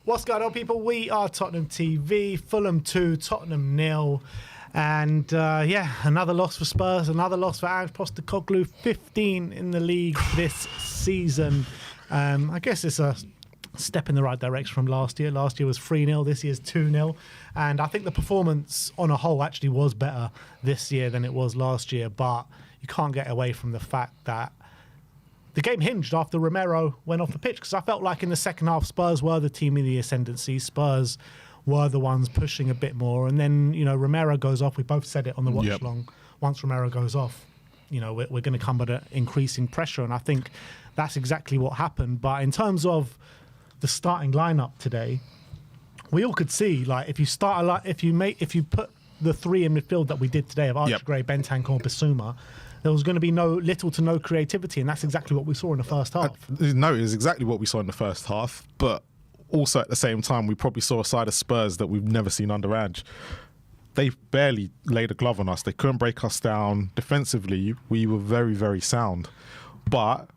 What's going on, people? We are Tottenham TV. Fulham 2, Tottenham 0. And another loss for Spurs, another loss for Ange Postecoglou. 15 in the league this season. I guess it's a step in the right direction from last year. Last year was 3-0, this year's 2-0. And I think the performance on a whole actually was better this year than it was last year. But you can't get away from the fact that the game hinged after Romero went off the pitch, because I felt like in the second half, Spurs were the team in the ascendancy. Spurs were the ones pushing a bit more. And then, Romero goes off. We both said it on the watch long. Once Romero goes off, we're going to come under increasing pressure. And I think that's exactly what happened. But in terms of the starting lineup today, we all could see, like, if you put the three in midfield that we did today of Archie Gray, Bentancur, Bissouma, there was going to be little to no creativity, and that's exactly what we saw in the first half. No, it was exactly what we saw in the first half, but also at the same time, we probably saw a side of Spurs that we've never seen under Ange. They barely laid a glove on us. They couldn't break us down. Defensively, we were very, very sound. But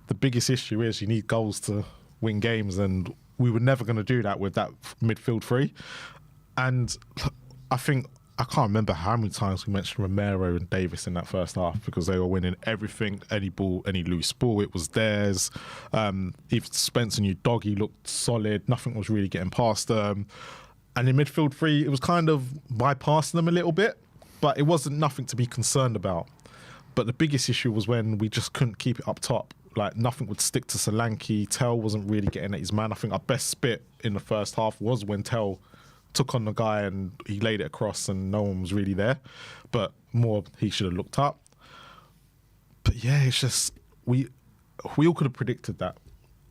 the biggest issue is you need goals to win games, and we were never going to do that with that midfield three. And I can't remember how many times we mentioned Romero and Davis in that first half, because they were winning everything, any ball, any loose ball, it was theirs. Even Spencer and Doggy looked solid. Nothing was really getting past them. And in midfield three, it was kind of bypassing them a little bit, but it wasn't nothing to be concerned about. But the biggest issue was when we just couldn't keep it up top. Like, nothing would stick to Solanke. Tell wasn't really getting at his man. I think our best spit in the first half was when Tell took on the guy and he laid it across and no one was really there. But more, he should have looked up. But yeah, it's just, we all could have predicted that.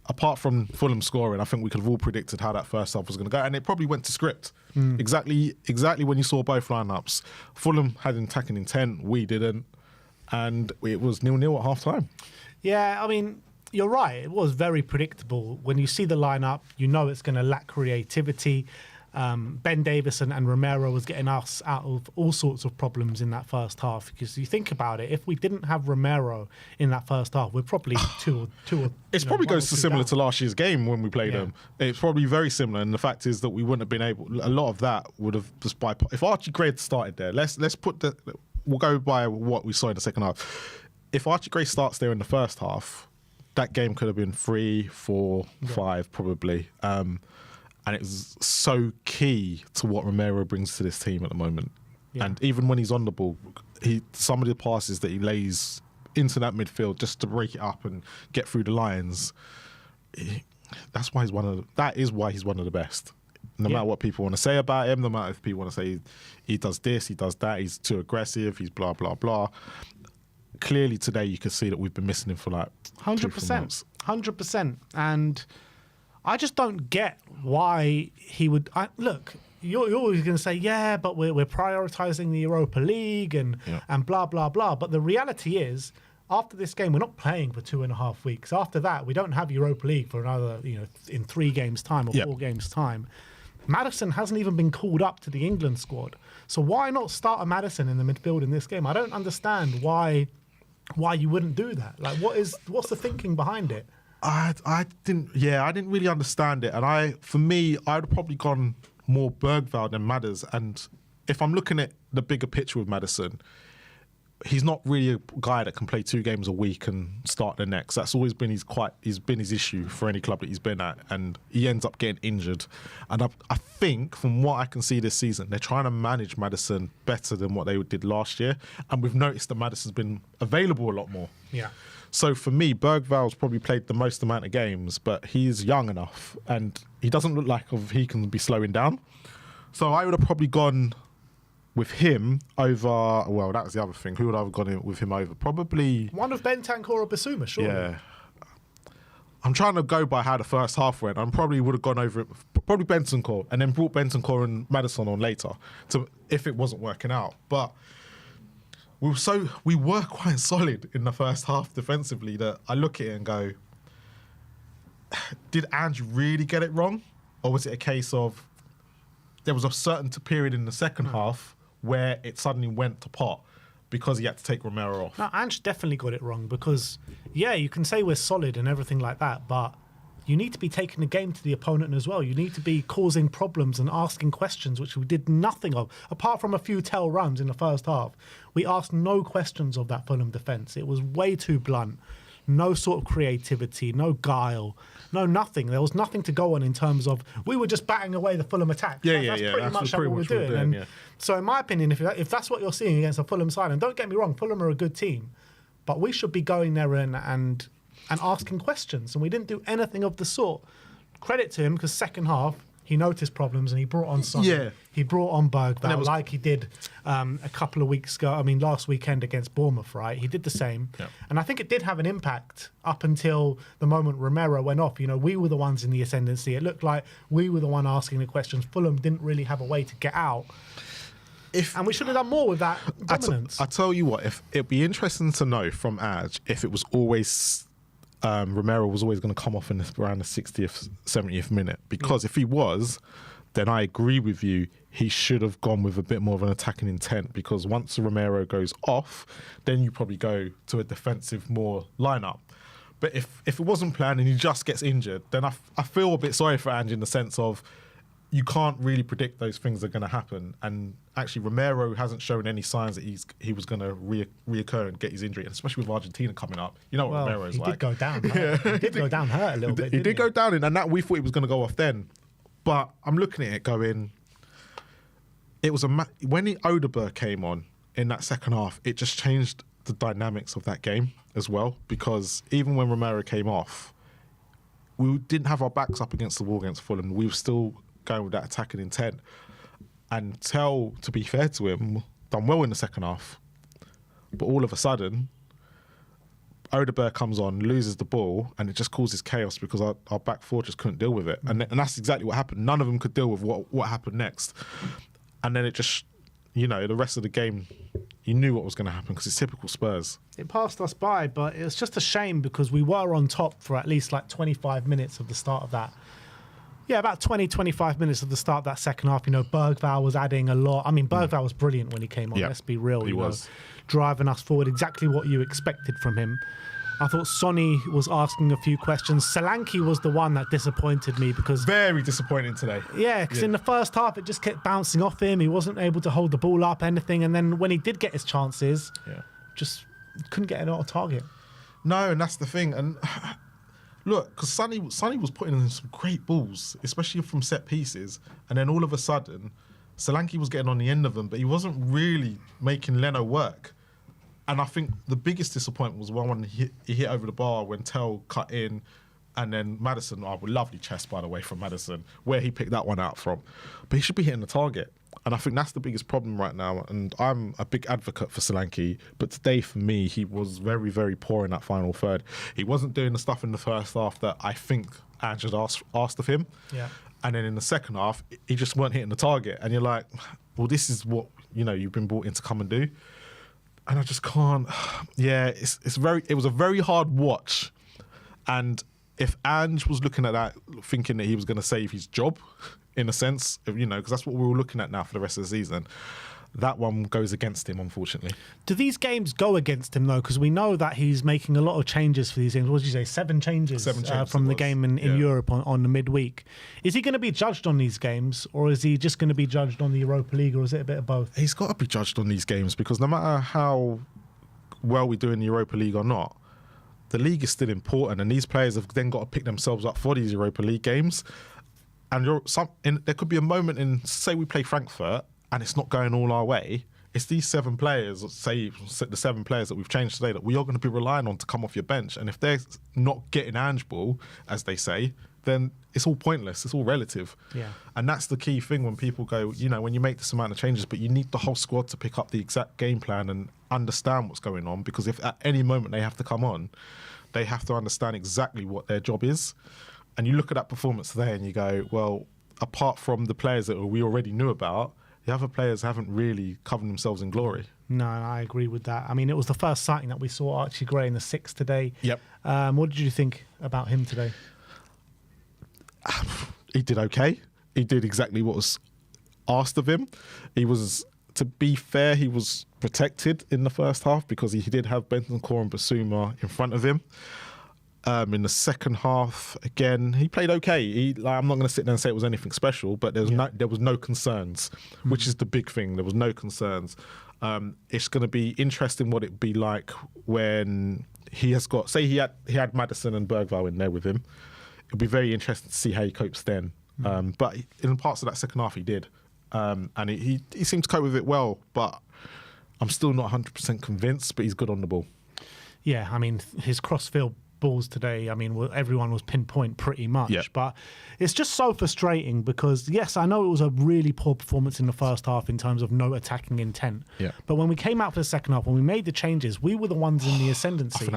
Apart from Fulham scoring, I think we could have all predicted how that first half was going to go, and it probably went to script. Exactly when you saw both lineups. Fulham had an attacking intent, we didn't, and it was 0-0 at half time. Yeah, I mean, you're right. It was very predictable. When you see the lineup, you know it's going to lack creativity. Ben Davis and Romero was getting us out of all sorts of problems in that first half, because you think about it, if we didn't have Romero in that first half, we're probably two. It probably goes similar to last year's game when we played them. It's probably very similar, and the fact is that we wouldn't have been able. A lot of that would have just if Archie Gray had started there. We'll go by what we saw in the second half. If Archie Gray starts there in the first half, that game could have been 3, 4, 5 probably. And it was so key to what Romero brings to this team at the moment. Yeah. And even when he's on the ball, some of the passes that he lays into that midfield just to break it up and get through the lines, that is why he's one of the best. No matter what people want to say about him, no matter if people want to say he does this, he does that, he's too aggressive, he's blah, blah, blah. Clearly today you could see that we've been missing him for like 100%. 100%. And I just don't get why he would. Look, you're always going to say, yeah, but we're prioritising the Europa League and blah, blah, blah. But the reality is, after this game, we're not playing for 2.5 weeks. After that, we don't have Europa League for another, in 3 games' time or 4 games' time. Maddison hasn't even been called up to the England squad. So why not start a Maddison in the midfield in this game? I don't understand why you wouldn't do that. Like, what's the thinking behind it? I didn't really understand it, and I'd probably gone more Bergvall than Madders. And if I'm looking at the bigger picture with Maddison, he's not really a guy that can play 2 games a week and start the next. That's always been his issue for any club that he's been at, and he ends up getting injured. And I think from what I can see this season, they're trying to manage Maddison better than what they did last year, and we've noticed that Maddison's been available a lot more. Yeah. So for me, Bergvall's probably played the most amount of games, but he's young enough and he doesn't look like he can be slowing down. So I would have probably gone with him over, well, that was the other thing. Who would I have gone with him over? Probably one of Bentancur or Bissouma, surely. Yeah. I'm trying to go by how the first half went. I probably would have gone over it, probably Bentancur, and then brought Bentancur and Maddison on later if it wasn't working out. But we were quite solid in the first half defensively that I look at it and go, did Ange really get it wrong? Or was it a case of there was a certain period in the second half where it suddenly went to pot because he had to take Romero off? No, Ange definitely got it wrong because, you can say we're solid and everything like that, but you need to be taking the game to the opponent as well. You need to be causing problems and asking questions, which we did nothing of. Apart from a few tail runs in the first half, we asked no questions of that Fulham defence. It was way too blunt. No sort of creativity, no guile, no nothing. There was nothing to go on in terms of, we were just batting away the Fulham attack. That's pretty much what we were doing. So in my opinion, if that's what you're seeing against a Fulham side, and don't get me wrong, Fulham are a good team, but we should be going there and asking questions, and we didn't do anything of the sort. Credit to him, because second half, he noticed problems and he brought on Sonny. Yeah. He brought on Bergvall like he did a couple of weeks ago. I mean, last weekend against Bournemouth, right? He did the same. Yeah. And I think it did have an impact up until the moment Romero went off. You know, we were the ones in the ascendancy. It looked like we were the one asking the questions. Fulham didn't really have a way to get out. And we should have done more with that dominance. I tell you what, if it'd be interesting to know from Ange if it was always... Romero was always going to come off in around the 60th, 70th minute. Because if he was, then I agree with you, he should have gone with a bit more of an attacking intent, because once Romero goes off, then you probably go to a defensive more lineup. But if it wasn't planned and he just gets injured, then I feel a bit sorry for Ange in the sense of you can't really predict those things are going to happen. And actually, Romero hasn't shown any signs that he was going to reoccur and get his injury, and especially with Argentina coming up. You know what Romero's like. He did go down. He did go down hurt a little bit. He did go down, and that we thought he was going to go off then. But I'm looking at it going, it was when Odegaard came on in that second half, it just changed the dynamics of that game as well. Because even when Romero came off, we didn't have our backs up against the wall against Fulham. We were still going with that attacking intent. And to be fair to him, done well in the second half. But all of a sudden, Odegaard comes on, loses the ball, and it just causes chaos because our back four just couldn't deal with it. And that's exactly what happened. None of them could deal with what happened next. And then it just, the rest of the game, you knew what was going to happen because it's typical Spurs. It passed us by, but it was just a shame because we were on top for at least like 25 minutes of the start of that. Yeah, about 20, 25 minutes of the start of that second half. Bergvall was adding a lot. I mean, Bergvall was brilliant when he came on. Let's be real. He was. Driving us forward, exactly what you expected from him. I thought Sonny was asking a few questions. Solanke was the one that disappointed me because... Very disappointing today. Yeah, because in the first half, it just kept bouncing off him. He wasn't able to hold the ball up, anything. And then when he did get his chances, just couldn't get it on target. No, and that's the thing. And... Look, because Sonny was putting in some great balls, especially from set pieces, and then all of a sudden, Solanke was getting on the end of them, but he wasn't really making Leno work. And I think the biggest disappointment was one when he hit over the bar when Tell cut in, and then Maddison, lovely chest, by the way, from Maddison, where he picked that one out from. But he should be hitting the target. And I think that's the biggest problem right now. And I'm a big advocate for Solanke. But today, for me, he was very, very poor in that final third. He wasn't doing the stuff in the first half that I think Ange had asked of him. Yeah. And then in the second half, he just weren't hitting the target. And you're like, well, this is what, you've been brought in to come and do. And I just can't. Yeah, it was a very hard watch. And if Ange was looking at that, thinking that he was going to save his job, in a sense, because that's what we were looking at now for the rest of the season, that one goes against him, unfortunately. Do these games go against him, though? Because we know that he's making a lot of changes for these games. What did you say? 7 changes from the game in Europe on the midweek. Is he going to be judged on these games, or is he just going to be judged on the Europa League, or is it a bit of both? He's got to be judged on these games, because no matter how well we do in the Europa League or not, the league is still important, and these players have then got to pick themselves up for these Europa League games. And there could be a moment in, say we play Frankfurt, and it's not going all our way. It's these 7 players, say the 7 players that we've changed today, that we are going to be relying on to come off your bench. And if they're not getting Ange ball, as they say, then it's all pointless. It's all relative. Yeah. And that's the key thing when people go, when you make this amount of changes, but you need the whole squad to pick up the exact game plan and understand what's going on. Because if at any moment they have to come on, they have to understand exactly what their job is. And you look at that performance today and you go, well, apart from the players that we already knew about, the other players haven't really covered themselves in glory. No, I agree with that. I mean, it was the first sighting that we saw Archie Gray in the 6th today. Yep. What did you think about him today? He did okay. He did exactly what was asked of him. To be fair, he was protected in the first half because he did have Bentancur and Bissouma in front of him. In the second half, again, he played okay. I'm not going to sit there and say it was anything special, but there was no concerns, which is the big thing. There was no concerns. It's going to be interesting what it'd be like when he has got, say he had Maddison and Bergvall in there with him. It'll be very interesting to see how he copes then. But in parts of that second half, he did. And he seemed to cope with it well, but I'm still not 100% convinced, but he's good on the ball. Yeah, I mean, his crossfield balls today, I mean, everyone was pinpoint pretty much, but it's just so frustrating because, yes, I know it was a really poor performance in the first half in terms of no attacking intent, but when we came out for the second half, when we made the changes, we were the ones in the ascendancy.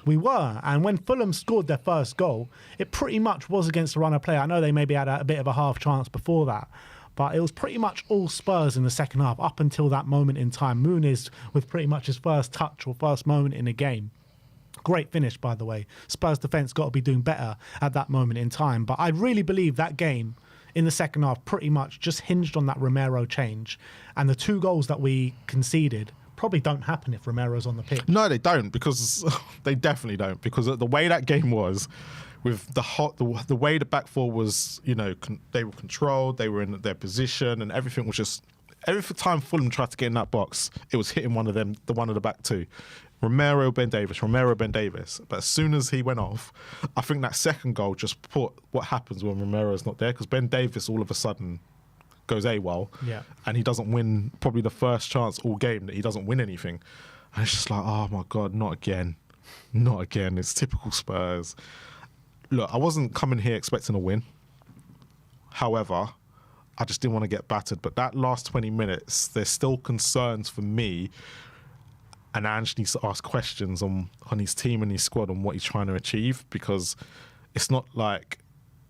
We were, and when Fulham scored their first goal, it pretty much was against the run of play. I know they maybe had a bit of a half chance before that, but it was pretty much all Spurs in the second half up until that moment in time. Muniz with pretty much his first touch or first moment in the game. Great finish, by the way. Spurs defence got to be doing better at that moment in time. But I really believe that game in the second half pretty much just hinged on that Romero change. And the 2 goals that we conceded probably don't happen if Romero's on the pitch. No, they don't, because they definitely don't. Because the way that game was, with the way the back four was, they were controlled, they were in their position, and everything was just... Every time Fulham tried to get in that box, it was hitting one of them, the one of the back two. Romero, Ben Davis. But as soon as he went off, I think that second goal just put what happens when Romero's not there, because Ben Davis all of a sudden goes AWOL, and he doesn't win, probably the first chance all game that he doesn't win anything. And it's just like, oh my God, not again. It's typical Spurs. Look, I wasn't coming here expecting a win. However, I just didn't want to get battered. But that last 20 minutes, there's still concerns for me. And Ange needs to ask questions on his team and his squad on what he's trying to achieve, because it's not like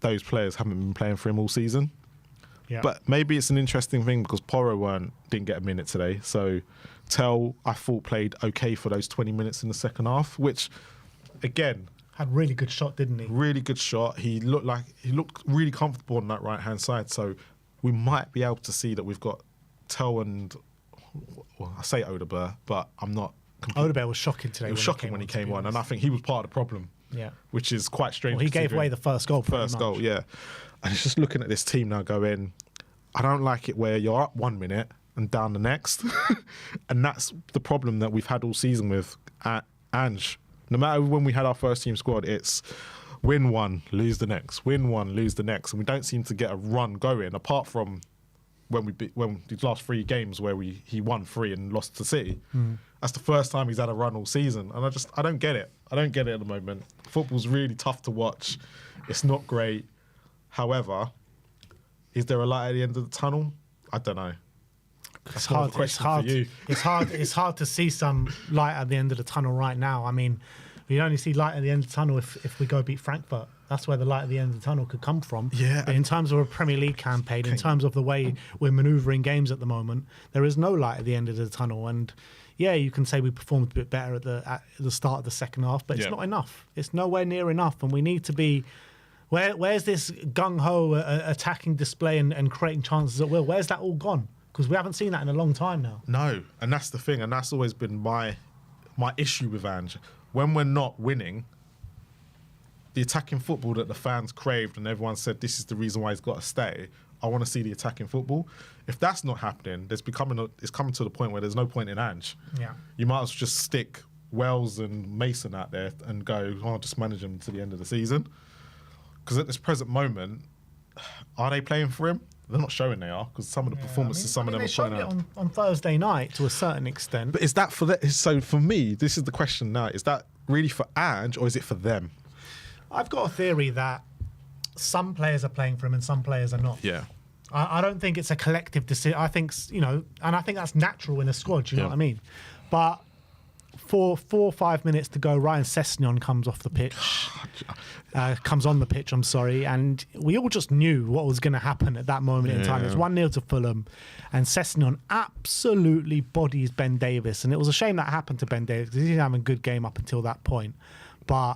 those players haven't been playing for him all season. Yeah. But maybe it's an interesting thing because Porro didn't get a minute today. So Tell, I thought, played okay for those 20 minutes in the second half, which, again... Had a really good shot, didn't he? Really good shot. He looked really comfortable on that right-hand side. So we might be able to see that we've got Tell and... Well, I say Odegaard, but I'm not... Odegaard was shocking today. It was shocking when he came on, and I think he was part of the problem. Yeah. Which is quite strange. Well, he gave away the first goal. First goal, yeah. And it's just looking at this team now going, I don't like it where you're up 1 minute and down the next. And that's the problem that we've had all season with Ange. No matter when we had our first team squad, it's win one, lose the next. Win one, lose the next. And we don't seem to get a run going, apart from when these last 3 games where he won 3 and lost to City. That's the first time he's had a run all season, and I don't get it. I don't get it at the moment. Football's really tough to watch. It's not great. However, is there a light at the end of the tunnel? I don't know. It's hard to see some light at the end of the tunnel right now. I mean, we only see light at the end of the tunnel if we go beat Frankfurt. That's where the light at the end of the tunnel could come from. Yeah. But in terms of a Premier League campaign, in terms of the way we're manoeuvring games at the moment, there is no light at the end of the tunnel. And yeah, you can say we performed a bit better at the start of the second half, but it's not enough. It's nowhere near enough, and we need to be... Where's this gung-ho attacking display and creating chances at will? Where's that all gone? Because we haven't seen that in a long time now. No, and that's the thing, and that's always been my issue with Ange. When we're not winning, the attacking football that the fans craved and everyone said this is the reason why he's got to stay, I want to see the attacking football. If that's not happening, it's coming to the point where there's no point in Ange. Yeah. You might as well just stick Wells and Mason out there and go, I'll just manage them to the end of the season. Because at this present moment, are they playing for him? They're not showing they are, because some of the performances, some of them are playing out. On Thursday night to a certain extent. But is that for that? So for me, this is the question now: is that really for Ange or is it for them? I've got a theory that some players are playing for him and some players are not. Yeah. I don't think it's a collective decision. I think and I think that's natural in a squad. You know what I mean? But for 4 or 5 minutes to go, Ryan Sessegnon comes off the pitch. Comes on the pitch, I'm sorry, and we all just knew what was going to happen at that moment in time. It was 1-0 to Fulham, and Sessegnon absolutely bodies Ben Davis, and it was a shame that happened to Ben Davis because he didn't have a good game up until that point. But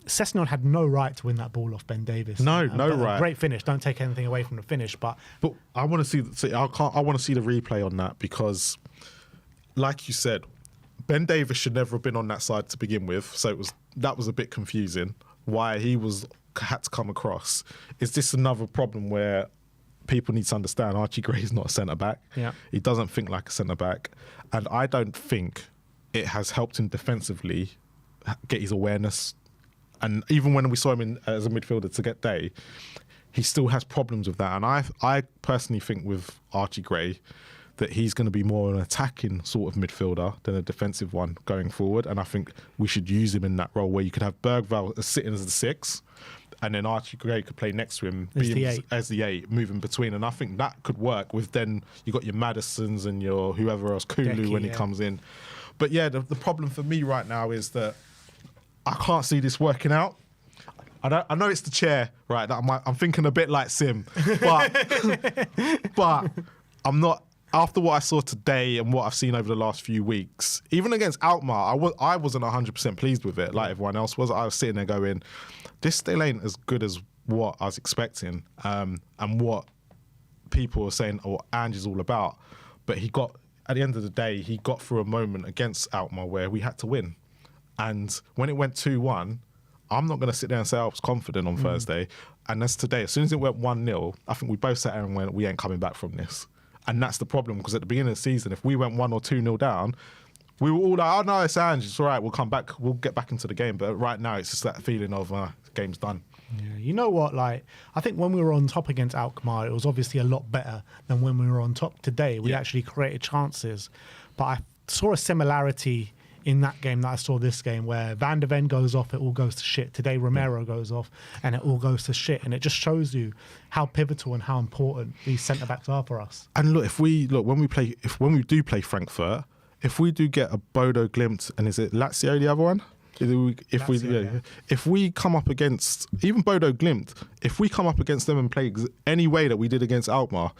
Sessegnon had no right to win that ball off Ben Davis. No right. Great finish. Don't take anything away from the finish, but I want to see. I want to see the replay on that because, like you said, Ben Davis should never have been on that side to begin with. So it was that was a bit confusing. Why he had to come across. Is this another problem where people need to understand Archie Gray is not a centre back? Yeah. He doesn't think like a centre back, and I don't think it has helped him defensively get his awareness. And even when we saw him as a midfielder to get day, he still has problems with that. And I personally think with Archie Gray that he's going to be more an attacking sort of midfielder than a defensive one going forward. And I think we should use him in that role where you could have Bergvall sitting as the 6, and then Archie Gray could play next to him as the 8, moving between. And I think that could work with then you got your Madisons and your whoever else, Kulu when he comes in. But yeah, the problem for me right now is that I can't see this working out. I know it's the chair, right? That I'm thinking a bit like Sim, but I'm not. After what I saw today and what I've seen over the last few weeks, even against Alkmaar, I wasn't 100% pleased with it like everyone else was. I was sitting there going, this still ain't as good as what I was expecting and what people were saying what Ange is all about. But at the end of the day, he got through a moment against Alkmaar where we had to win. And when it went 2-1, I'm not going to sit there and say I was confident on Thursday. And as today, as soon as it went 1-0, I think we both sat there and went, we ain't coming back from this. And that's the problem, because at the beginning of the season, if we went 1 or 2-0 down, we were all like, oh no, it's Ange, it's all right, we'll come back, we'll get back into the game. But right now, it's just that feeling of the game's done. Yeah, you know what, like, I think when we were on top against Alkmaar, it was obviously a lot better than when we were on top today. We actually created chances. But I saw a similarity in that game that I saw this game, where Van de Ven goes off, it all goes to shit. Today, Romero goes off, and it all goes to shit. And it just shows you how pivotal and how important these centre backs are for us. And look, when we do play Frankfurt, if we do get a Bodo Glimt, and is it Lazio the other one? If we come up against even Bodo Glimt, if we come up against them and play any way that we did against Alkmaar,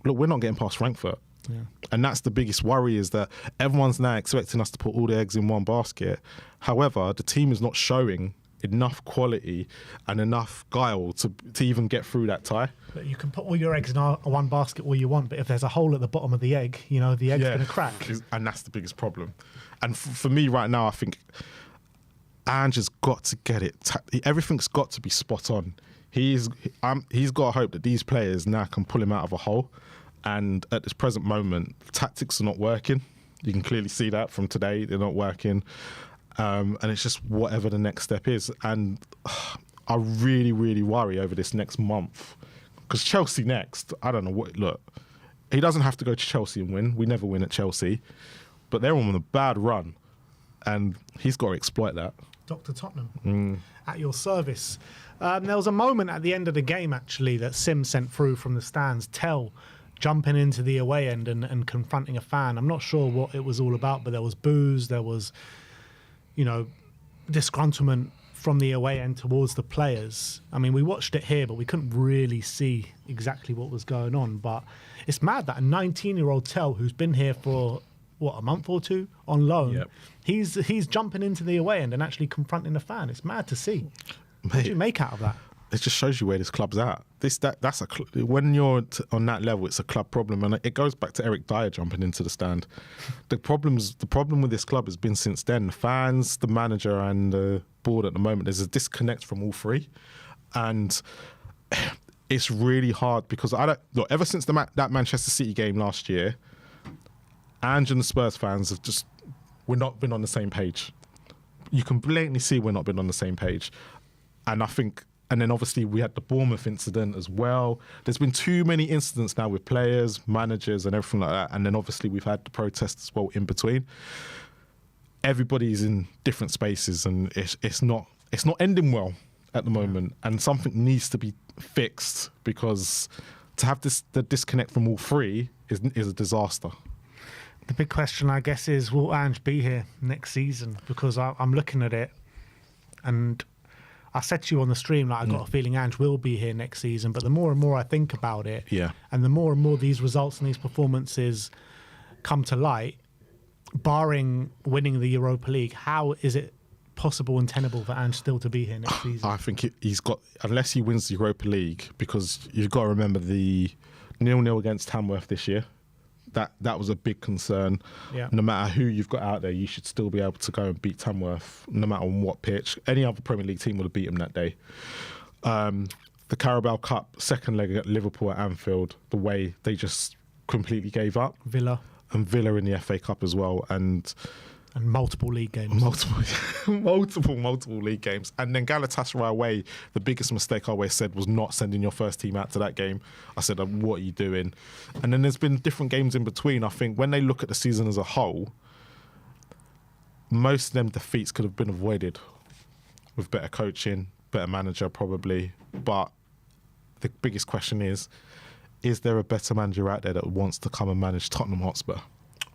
look, we're not getting past Frankfurt. Yeah. And that's the biggest worry, is that everyone's now expecting us to put all the eggs in one basket. However, the team is not showing enough quality and enough guile to even get through that tie. But you can put all your eggs in one basket all you want, but if there's a hole at the bottom of the egg, the egg's going to crack. And that's the biggest problem. And for me right now, I think Ange has got to get it. Everything's got to be spot on. He's got to hope that these players now can pull him out of a hole. And at this present moment, tactics are not working. You can clearly see that from today. They're not working. And it's just whatever the next step is. And I really, really worry over this next month. Because Chelsea next, I don't know what... Look, he doesn't have to go to Chelsea and win. We never win at Chelsea. But they're on a bad run. And he's got to exploit that. Dr. Tottenham, at your service. There was a moment at the end of the game, actually, that Sim sent through from the stands. Jumping into the away end and confronting a fan. I'm not sure what it was all about, but there was boos, there was, disgruntlement from the away end towards the players. I mean, we watched it here, but we couldn't really see exactly what was going on. But it's mad that a 19-year-old Tell, who's been here for, a month or two on loan, he's jumping into the away end and actually confronting the fan. It's mad to see. What do you make out of that? It just shows you where this club's at. When you're on that level, it's a club problem, and it goes back to Eric Dyer jumping into the stand. The problem with this club has been since then. The fans, the manager, and the board at the moment. There's a disconnect from all three, and it's really hard because ever since that Manchester City game last year, Ange and the Spurs fans have we're not been on the same page. You can blatantly see we're not been on the same page, and I think. And then obviously we had the Bournemouth incident as well. There's been too many incidents now with players, managers and everything like that. And then obviously we've had the protests as well in between. Everybody's in different spaces and it's not ending well at the moment. And something needs to be fixed, because to have the disconnect from all three is a disaster. The big question, I guess, is will Ange be here next season? Because I'm looking at it and... I said to you on the stream, I got a feeling Ange will be here next season, but the more and more I think about it, and the more these results and these performances come to light, barring winning the Europa League, how is it possible and tenable for Ange still to be here next season? I think he's got, unless he wins the Europa League, because you've got to remember the 0-0 against Tamworth this year. That was a big concern. Yeah. No matter who you've got out there, you should still be able to go and beat Tamworth, no matter on what pitch. Any other Premier League team would have beat them that day. The Carabao Cup second leg at Liverpool at Anfield, the way they just completely gave up. Villa In the FA Cup as well, and multiple league games. Multiple league games. And then Galatasaray away, the biggest mistake I always said was not sending your first team out to that game. I said, what are you doing? And then there's been different games in between. I think when they look at the season as a whole, most of them defeats could have been avoided with better coaching, better manager probably. But the biggest question is there a better manager out there that wants to come and manage Tottenham Hotspur?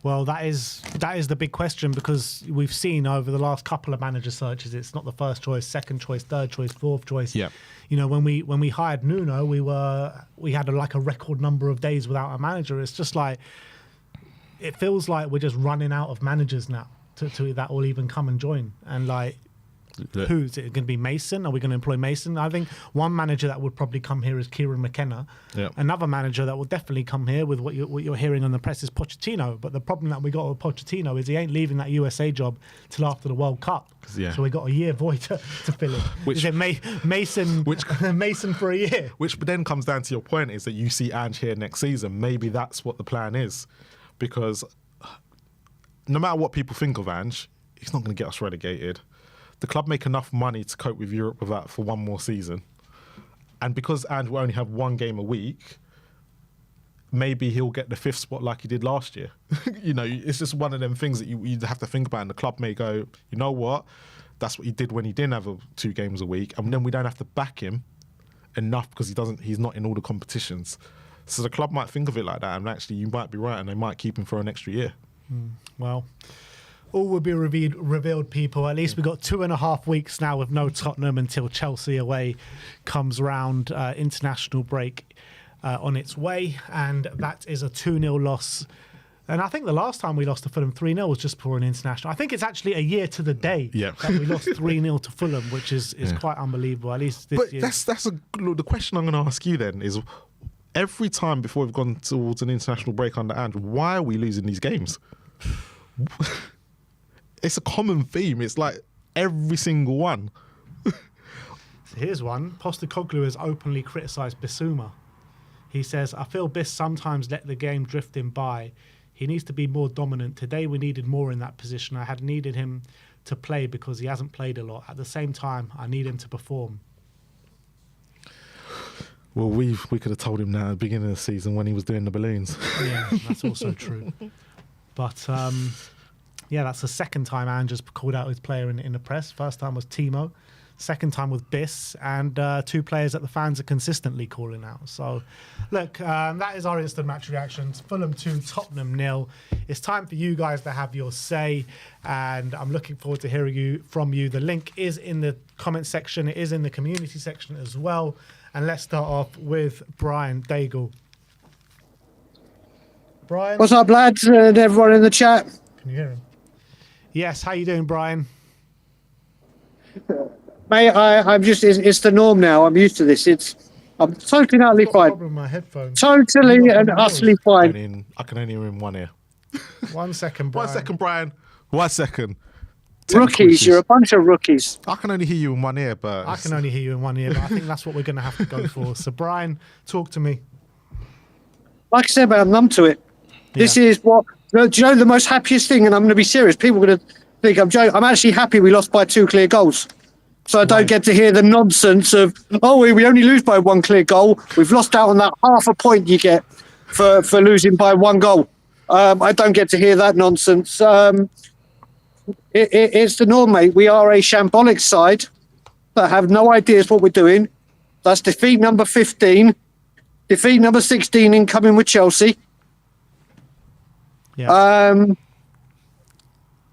Well, that is the big question, because we've seen over the last couple of manager searches, it's not the first choice, second choice, third choice, fourth choice. Yeah. You know, when we hired Nuno, we had a record number of days without a manager. It's just like, it feels like we're just running out of managers now to that will even come and join. And like, who's it going to be? Mason? Are we going to employ Mason? I think one manager that would probably come here is Kieran McKenna. Yeah. Another manager that will definitely come here with what you're hearing on the press is Pochettino. But the problem that we got with Pochettino is he ain't leaving that USA job till after the World Cup. Yeah. So we got a year void to fill in. Is it Mason? Mason for a year. Which then comes down to your point, is that you see Ange here next season. Maybe that's what the plan is, because no matter what people think of Ange, he's not going to get us relegated. The club make enough money to cope with Europe with that for one more season. And because Ange will only have one game a week, maybe he'll get the fifth spot like he did last year. You know, it's just one of them things that you have to think about. And the club may go, you know what? That's what he did when he didn't have 2 games a week. And then we don't have to back him enough because he's not in all the competitions. So the club might think of it like that. And actually, you might be right. And they might keep him for an extra year. Well, all will be revealed, people. At least we've got 2.5 weeks now with no Tottenham until Chelsea away comes round. International break on its way, and that is a 2-0 loss. And I think the last time we lost to Fulham 3-0 was just before an international. I think it's actually a year to the day that we lost 3-0 to Fulham, which is quite unbelievable. At least this year. The question I'm going to ask you then is, every time before we've gone towards an international break under Ange, why are we losing these games? It's a common theme. It's like every single one. So here's one. Postecoglou has openly criticised Bissouma. He says, I feel Biss sometimes let the game drift him by. He needs to be more dominant. Today we needed more in that position. I had needed him to play because he hasn't played a lot. At the same time, I need him to perform. Well, we could have told him that at the beginning of the season when he was doing the balloons. Yeah, that's also true. But... yeah, that's the second time Ange has called out his player in the press. First time was Timo. Second time with Biss. And 2 players that the fans are consistently calling out. So, look, that is our instant match reactions. Fulham 2, Tottenham 0. It's time for you guys to have your say. And I'm looking forward to hearing from you. The link is in the comment section. It is in the community section as well. And let's start off with Brian Daigle. Brian? What's up, lads, and everyone in the chat? Can you hear him? Yes, how you doing, Brian? Mate, I'm just, it's the norm now. I'm used to this. I'm totally and utterly fine. Problem with my headphones. Totally and utterly fine. I can only hear him one ear. 1 second, Brian. 1 second, Brian. 1 second. Rookies, you're a bunch of rookies. I can only hear you in one ear, but... I can only hear you in one ear, but I think that's what we're going to have to go for. So, Brian, talk to me. Like I said, man, I'm numb to it. This is what... Do you know the most happiest thing, and I'm going to be serious, people are going to think I'm joking. I'm actually happy we lost by 2 clear goals. So I don't get to hear the nonsense of, we only lose by 1 clear goal. We've lost out on that half a point you get for losing by 1 goal. I don't get to hear that nonsense. It's the norm, mate. We are a shambolic side that have no ideas what we're doing. That's defeat number 15. Defeat number 16 incoming with Chelsea. Yeah.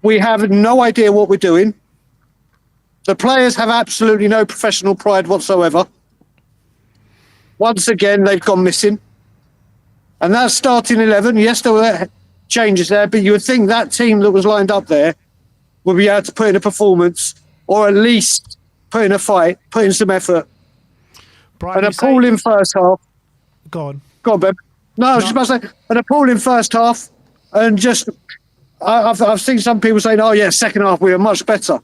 We have no idea what we're doing. The players have absolutely no professional pride whatsoever. Once again, they've gone missing. And that starting 11, yes, there were changes there, but you would think that team that was lined up there would be able to put in a performance, or at least put in a fight, put in some effort. Brian, an appalling first half. Go on. Go on, Ben. No, I was just about to say, an appalling first half, and just I've seen some people saying, "Oh yeah, second half we were much better."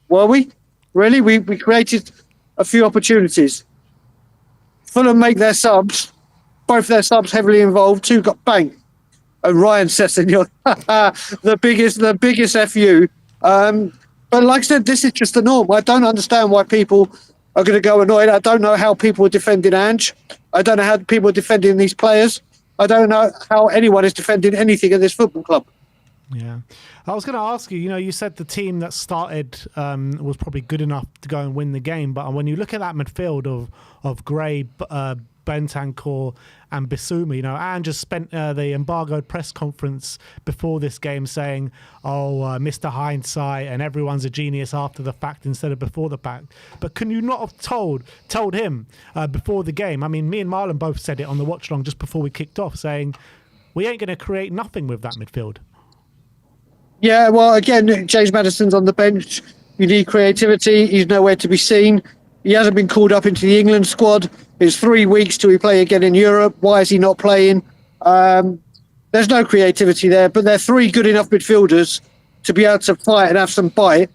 Were we? Really? We created a few opportunities. Fulham make their subs, both their subs heavily involved. 2 got bang, and Ryan Sessegnon, the biggest FU. But like I said, this is just the norm. I don't understand why people are going to go annoyed. I don't know how people are defending Ange. I don't know how people are defending these players. I don't know how anyone is defending anything at this football club. Yeah. I was going to ask you, you said the team that started was probably good enough to go and win the game. But when you look at that midfield of Gray, Bentancur and Bissouma, Ange just spent the embargoed press conference before this game saying, Mr. Hindsight, and everyone's a genius after the fact instead of before the fact. But can you not have told him before the game? I mean, me and Marlon both said it on the watch long just before we kicked off, saying we ain't going to create nothing with that midfield. Yeah, well, again, James Maddison's on the bench. You need creativity. He's nowhere to be seen. He hasn't been called up into the England squad. It's 3 weeks till we play again in Europe. Why is he not playing? There's no creativity there, but they're 3 good enough midfielders to be able to fight and have some bite.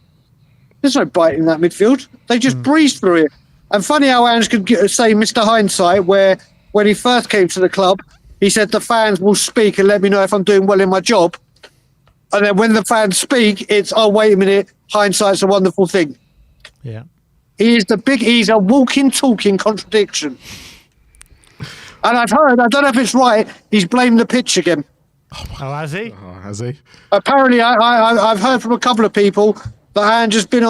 There's no bite in that midfield. They just breeze through it. And funny how Ange could say Mr. Hindsight, where when he first came to the club, he said the fans will speak and let me know if I'm doing well in my job. And then when the fans speak, it's, oh, wait a minute, hindsight's a wonderful thing. Yeah. He's a walking, talking contradiction. And I've heard, I don't know if it's right, he's blamed the pitch again. Oh, has he? Oh, has he? Apparently, I've heard from a couple of people that Ange has been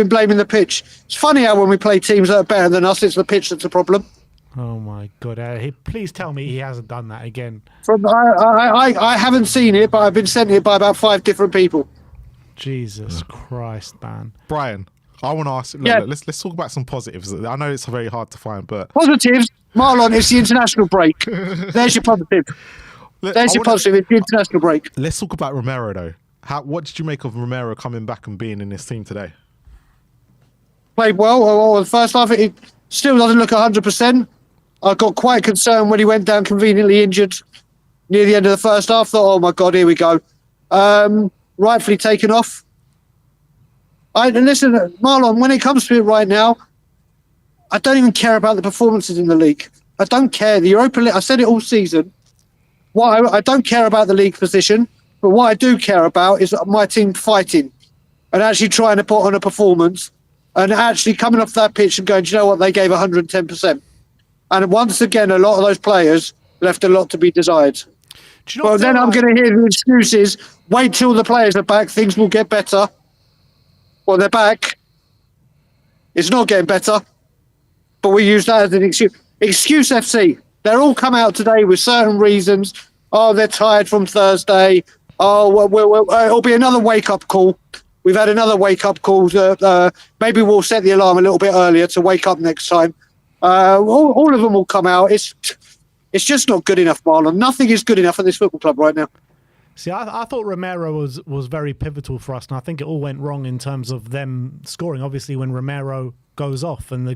blaming the pitch. It's funny how when we play teams that are better than us, it's the pitch that's the problem. Oh my God! Please tell me he hasn't done that again. I haven't seen it, but I've been sent it by about 5 different people. Jesus Christ, man! Brian, I want to ask. Let's talk about some positives. I know it's very hard to find, but positives. Marlon, it's the international break. There's your positive. There's your positive. It's the international break. Let's talk about Romero though. What did you make of Romero coming back and being in this team today? Played well. The first half, it still doesn't look 100%. I got quite concerned when he went down conveniently injured near the end of the first half. Thought, oh my God, here we go. Rightfully taken off. And listen, Marlon, when it comes to it right now, I don't even care about the performances in the league. I don't care. The Europa League, I said it all season. I don't care about the league position, but what I do care about is my team fighting and actually trying to put on a performance and actually coming off that pitch and going, do you know what, they gave 110%. And once again, a lot of those players left a lot to be desired. Well, then I'm going to hear the excuses. Wait till the players are back. Things will get better. Well, they're back. It's not getting better. But we use that as an excuse. Excuse FC. They're all come out today with certain reasons. Oh, they're tired from Thursday. Oh, it'll be another wake-up call. We've had another wake-up call. Maybe we'll set the alarm a little bit earlier to wake up next time. All of them will come out. It's just not good enough, Marlon. Nothing is good enough at this football club right now. See, I thought Romero was very pivotal for us, and I think it all went wrong in terms of them scoring. Obviously, when Romero goes off, and the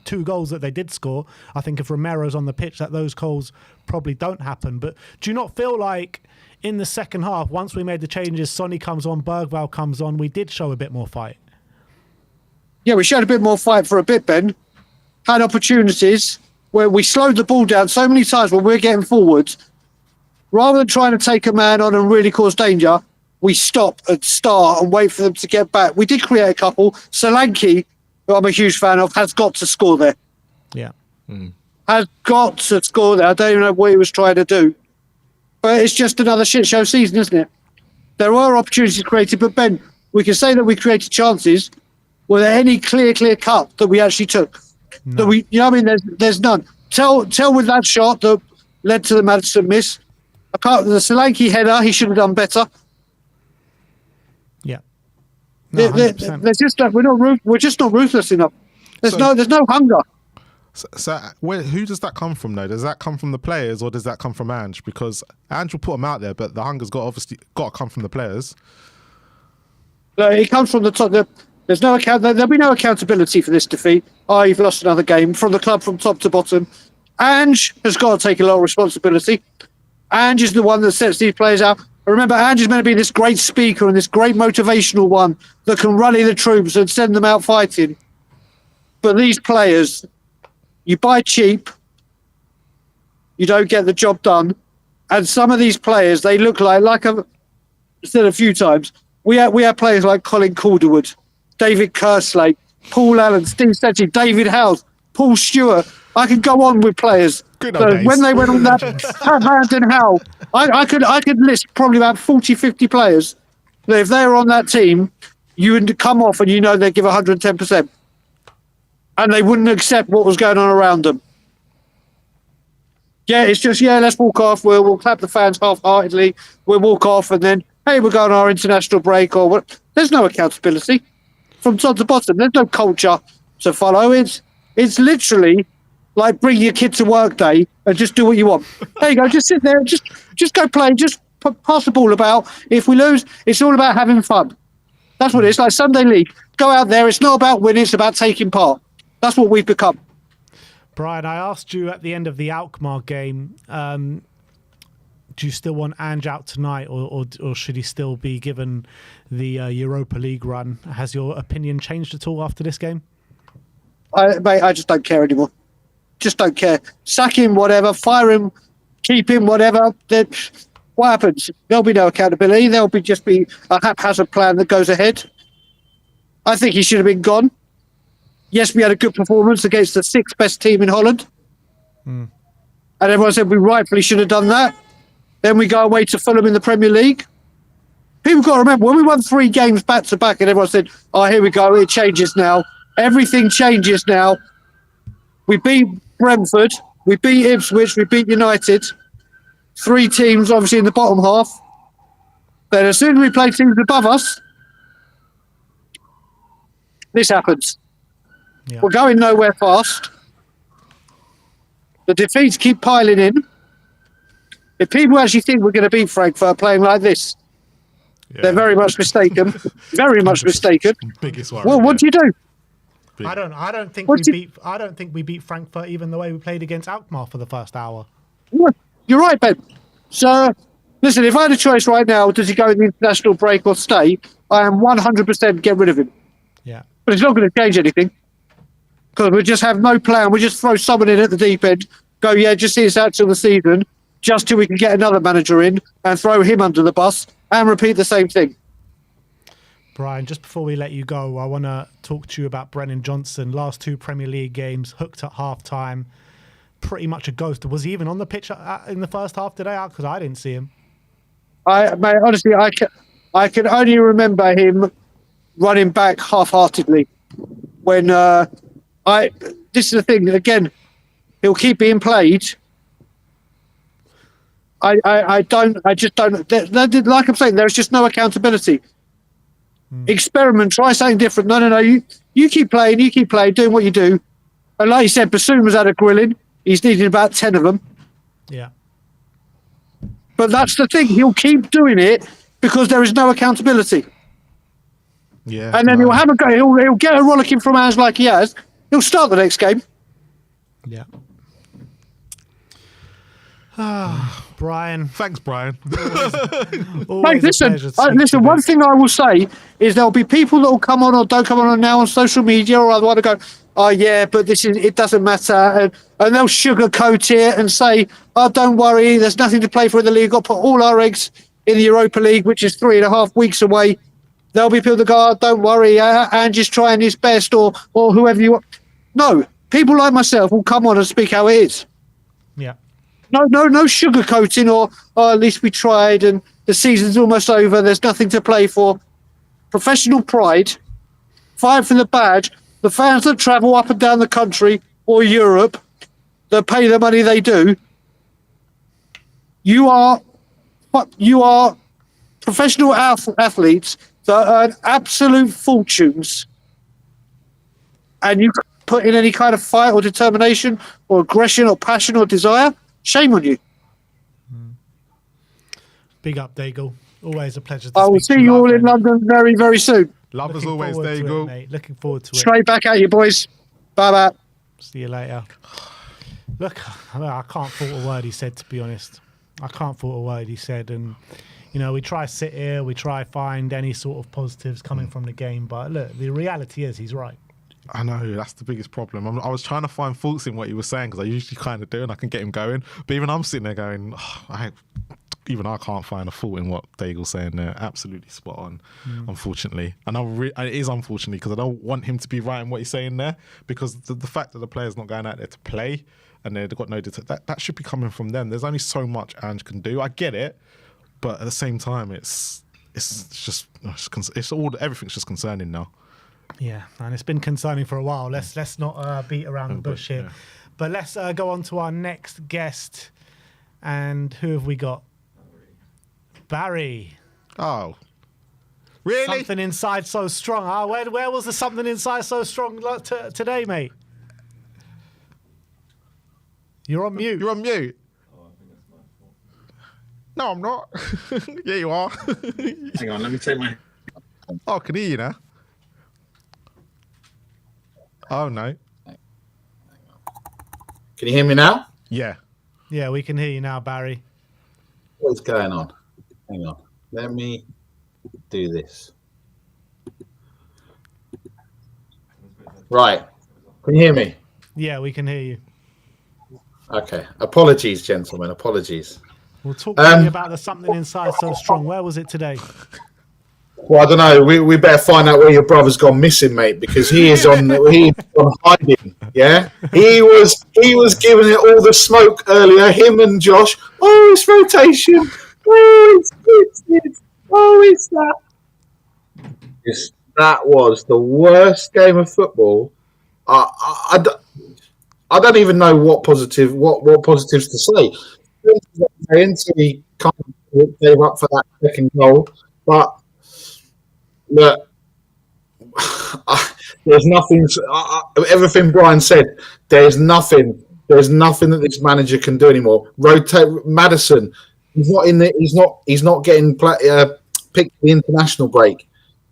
two goals that they did score, I think if Romero's on the pitch, that those goals probably don't happen. But do you not feel like in the second half, once we made the changes, Sonny comes on, Bergvall comes on, we did show a bit more fight? Yeah, we showed a bit more fight for a bit, Ben. Had opportunities where we slowed the ball down so many times when we're getting forwards. Rather than trying to take a man on and really cause danger, we stop and start and wait for them to get back. We did create a couple. Solanke, who I'm a huge fan of, has got to score there. Yeah. Has got to score there. I don't even know what he was trying to do. But it's just another shit show season, isn't it? There are opportunities created, but Ben, we can say that we created chances. Were there any clear cut that we actually took? No. That we, you know what I mean? There's none. Tell with that shot that led to the Maddison miss. The Solanke header, he should have done better. Yeah. No, there's just we're just not ruthless enough. There's no hunger. So who does that come from though? Does that come from the players or does that come from Ange? Because Ange will put them out there, but the hunger's obviously got to come from the players. It comes from the top. There's there'll be no accountability for this defeat. You've lost another game from the club from top to bottom. Ange has got to take a lot of responsibility. Ange is the one that sets these players out. Remember, Ange is meant to be this great speaker and this great motivational one that can rally the troops and send them out fighting. But these players, you buy cheap, you don't get the job done. And some of these players, they look like I've said a few times, we have players like Colin Calderwood, David Kerslake, Paul Allen, Steve Setchy, David Howes, Paul Stewart. I could go on with players. Good So old days. when they went on that Hampton Howe, I could list probably about 40, 50 players that if they were on that team, you would come off and you know they'd give 110%. And they wouldn't accept what was going on around them. Yeah, it's just, let's walk off. We'll clap the fans half-heartedly. We'll walk off and then, hey, we're going on our international break or what. There's no accountability from top to bottom. There's no culture to follow. It's literally like bring your kid to work day and just do what you want. There you go. Just sit there. Just go play. Just pass the ball about. If we lose, it's all about having fun. That's what it is. Like Sunday League. Go out there. It's not about winning. It's about taking part. That's what we've become. Brian, I asked you at the end of the Alkmaar game, do you still want Ange out tonight or should he still be given the Europa League run? Has your opinion changed at all after this game? I just don't care anymore. Just don't care. Sack him, whatever. Fire him, keep him, whatever. Then what happens? There'll be no accountability. There'll just be a haphazard plan that goes ahead. I think he should have been gone. Yes, we had a good performance against the sixth best team in Holland. And everyone said we rightfully should have done that. Then we go away to Fulham in the Premier League. People got to remember, when we won 3 games back-to-back and everyone said, oh, here we go, it changes now. Everything changes now. We beat Brentford, we beat Ipswich, we beat United. 3 teams, obviously, in the bottom half. Then as soon as we play teams above us, this happens. Yeah. We're going nowhere fast. The defeats keep piling in. If people actually think we're going to beat Frankfurt playing like this, they're very much mistaken. Very much mistaken. Biggest worry. Well, what do you do? I don't think we beat Frankfurt even the way we played against Alkmaar for the first hour. You're right, Ben. So, listen, if I had a choice right now, does he go in the international break or stay? I am 100% get rid of him. Yeah. But it's not going to change anything. Because we just have no plan. We just throw someone in at the deep end, go, just see us out till the season, just till we can get another manager in and throw him under the bus and repeat the same thing. Brian, just before we let you go, I want to talk to you about Brennan Johnson. Last 2 Premier League games, hooked at half-time, pretty much a ghost. Was he even on the pitch in the first half today? Because I didn't see him. Mate, honestly, I can only remember him running back half-heartedly when... this is the thing, again, he'll keep being played. I just don't, like I'm saying, there's just no accountability. Experiment, try something different. No, you keep playing, doing what you do. And like you said, Bissouma's had a grilling. He's needed about 10 of them. Yeah. But that's the thing, he'll keep doing it because there is no accountability. Yeah. And then he'll have a go, he'll get a rollicking from Ange like he has. He'll start the next game. Yeah. Brian. Thanks, Brian. Mate, listen, one thing I will say is there'll be people that will come on or don't come on now on social media or otherwise go, oh yeah, but it doesn't matter. And they'll sugarcoat it and say, oh, don't worry, there's nothing to play for in the league. I'll put all our eggs in the Europa League, which is 3.5 weeks away. There'll be people that go, oh, don't worry, Ange is trying his best or whoever you want. No, people like myself will come on and speak how it is. Yeah. No sugarcoating or at least we tried and the season's almost over. There's nothing to play for. Professional pride, fight for the badge. The fans that travel up and down the country or Europe, that pay the money they do. You are professional athletes that earn absolute fortunes, and you put in any kind of fight or determination or aggression or passion or desire. Shame on you. Big up, Daigle. Always a pleasure to I will see you all in London very, very soon. Love as always, Daigle. Looking forward to it. Straight back at you, boys. Bye-bye. See you later. Look, I can't fault a word he said, to be honest. I can't fault a word he said. And, we try to sit here, we try to find any sort of positives coming from the game. But look, the reality is he's right. I know, that's the biggest problem. I was trying to find faults in what he was saying because I usually kind of do and I can get him going. But even I'm sitting there going, I can't find a fault in what Daigle's saying there. Absolutely spot on, unfortunately. And it is unfortunately because I don't want him to be right in what he's saying there, because the fact that the player's not going out there to play and they've got no that should be coming from them. There's only so much Ange can do. I get it, but at the same time, everything's just concerning now. Yeah, and it's been concerning for a while. Let's not beat around the bush here. Yeah. But let's go on to our next guest. And who have we got? Barry. Oh, really? Something inside so strong. Oh, where was the something inside so strong today, mate? You're on mute. You're on mute. No, I'm not. Yeah, you are. Hang on, let me take my... Oh, I can hear you now. Oh, no. Can you hear me now? Yeah. Yeah, we can hear you now, Barry. What is going on? Hang on. Let me do this. Right. Can you hear me? Yeah, we can hear you. Okay. Apologies, gentlemen. Apologies. We'll talk to you about the something inside so strong. Where was it today? Well, I don't know. We better find out where your brother's gone missing, mate, because he's on hiding. Yeah, he was giving it all the smoke earlier. Him and Josh. Oh, it's rotation. Oh, it's this. Oh, it's that. That was the worst game of football. I don't even know what positives to say. Until he kind of gave up for that second goal, but. Look, there's nothing. Everything Brian said. There's nothing that this manager can do anymore. Rotate Maddison. He's not in the. He's not getting picked for the international break.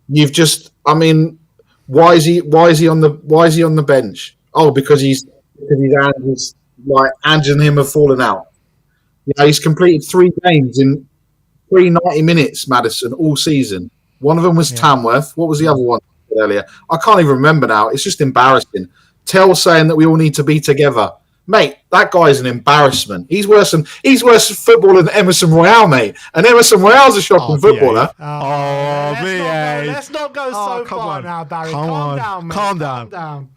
You've just. I mean, why is he on the bench? Oh, because he's Ange's, like Ange and him have fallen out. He's completed 3 games in 90 minutes. Maddison all season. One of them was Tamworth. What was the other one earlier? I can't even remember now. It's just embarrassing. Tell saying that we all need to be together. Mate, that guy's an embarrassment. He's worse football than Emerson Royale, mate. And Emerson Royale's a shocking footballer. Let's not go so far now, Barry. Calm down, mate.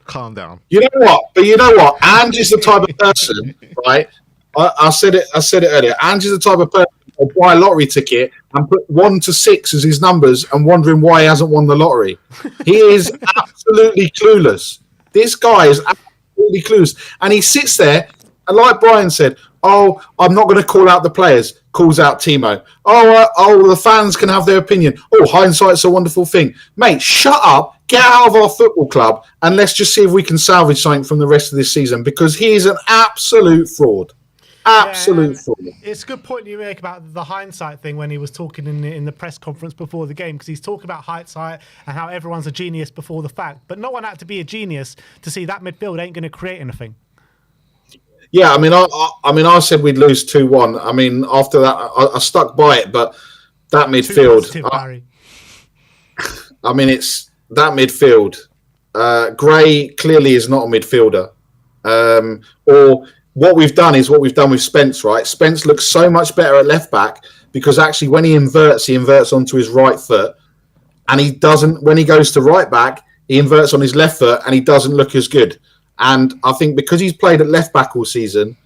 Calm down. You know what? Ange is the type of person, right? I said it earlier. Ange is the type of person who will buy a lottery ticket and put 1 to 6 as his numbers and wondering why he hasn't won the lottery. He is absolutely clueless. This guy is absolutely clueless. And he sits there, and like Brian said, oh, I'm not going to call out the players, calls out Timo. Oh, the fans can have their opinion. Oh, hindsight's a wonderful thing. Mate, shut up, get out of our football club, and let's just see if we can salvage something from the rest of this season, because he is an absolute fraud. Absolute fraud. It's a good point you make about the hindsight thing when he was talking in the press conference before the game, because he's talking about hindsight and how everyone's a genius before the fact. But no one had to be a genius to see that midfield ain't going to create anything. Yeah, I said we'd lose 2-1. I mean, after that, I stuck by it. But that midfield, it's that midfield. Gray clearly is not a midfielder. Or what we've done is what we've done with Spence, right? Spence looks so much better at left back because actually when he inverts onto his right foot, and he doesn't. When he goes to right back, he inverts on his left foot, and he doesn't look as good. And I think because he's played at left back all season,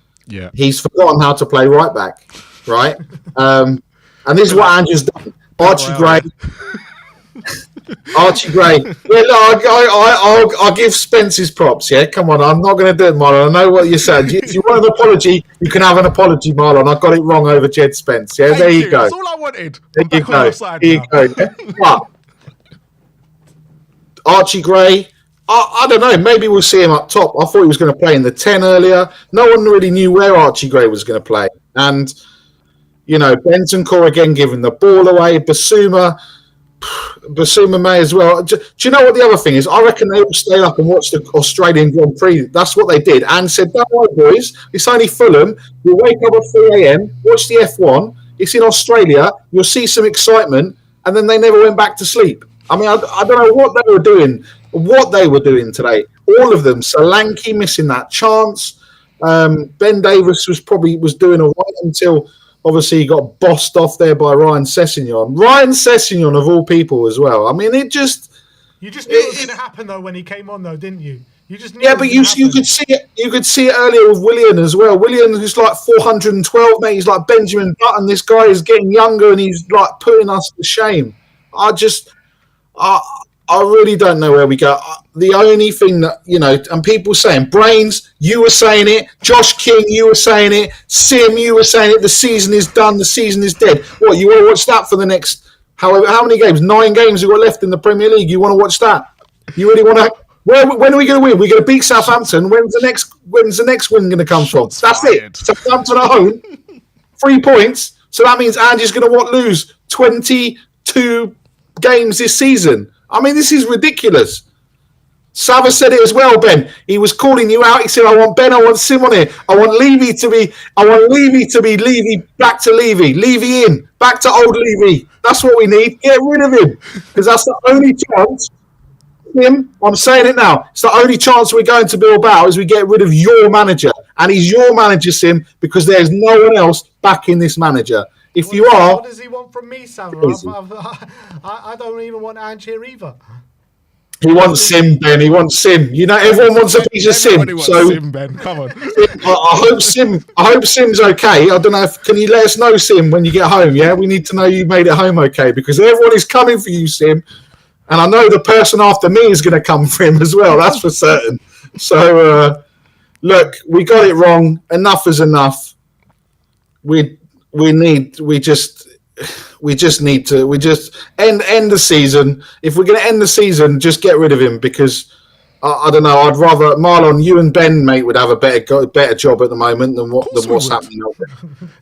he's forgotten how to play right back, right? And this is what Ange's done. Archie Gray. Yeah, look, I'll give Spence his props, yeah? Come on, I'm not going to do it, Marlon. I know what you said. If you want an apology, you can have an apology, Marlon. I got it wrong over Jed Spence, yeah? There you go. That's all I wanted. There you go. But Archie Gray, I don't know. Maybe we'll see him up top. I thought he was going to play in the 10 earlier. No one really knew where Archie Gray was going to play. And, Bentancur again giving the ball away. Bissouma, Bissouma may as well. Do you know what the other thing is? I reckon they all stayed up and watched the Australian Grand Prix. That's what they did. And said, don't worry, boys. It's only Fulham. We'll wake up at 3 a.m., watch the F1. It's in Australia. You'll see some excitement. And then they never went back to sleep. I mean, I don't know what they were doing today. All of them. Solanke missing that chance. Ben Davis was doing all right until... Obviously, he got bossed off there by Ryan Sessegnon. Ryan Sessegnon, of all people, as well. I mean, it just... You just knew it was going to happen, though, when he came on, though, didn't you? You just knew. Yeah, but you could see it. You could see it earlier with Willian as well. Willian, who's like 412, mate. He's like Benjamin Button. This guy is getting younger, and he's like putting us to shame. I really don't know where we go. The only thing that, and people saying, Brains, you were saying it. Josh King, you were saying it. Sim, you were saying it. The season is done. The season is dead. What, you want to watch that for the next, how many games? 9 games we've got left in the Premier League. You want to watch that? You really want to? When are we going to win? We're going to beat Southampton. When's the next win going to come from? That's it. Southampton at home. 3 points. So that means Ange is going to lose 22 games this season. I mean, this is ridiculous. Sava said it as well, Ben. He was calling you out. He said, I want Ben, I want Sim on here. I want Levy to be Levy, back to Levy. Levy in, back to old Levy. That's what we need. Get rid of him. Because that's the only chance. Sim, I'm saying it now. It's the only chance we're going to Bilbao is we get rid of your manager. And he's your manager, Sim, because there's no one else backing this manager. What does he want from me, Sam? I don't even want Ange here either. He wants Sim, Ben. He wants Sim. Everyone wants a piece of Sim. So Sim, Ben, come on. I hope Sim's okay. I don't know. Can you let us know, Sim, when you get home? Yeah, we need to know you made it home okay, because everyone is coming for you, Sim. And I know the person after me is going to come for him as well. That's for certain. So look, we got it wrong. Enough is enough. We just need to end the season. If we're going to end the season, just get rid of him, because I don't know. I'd rather Marlon, you and Ben, mate, would have a better job at the moment than what's happening.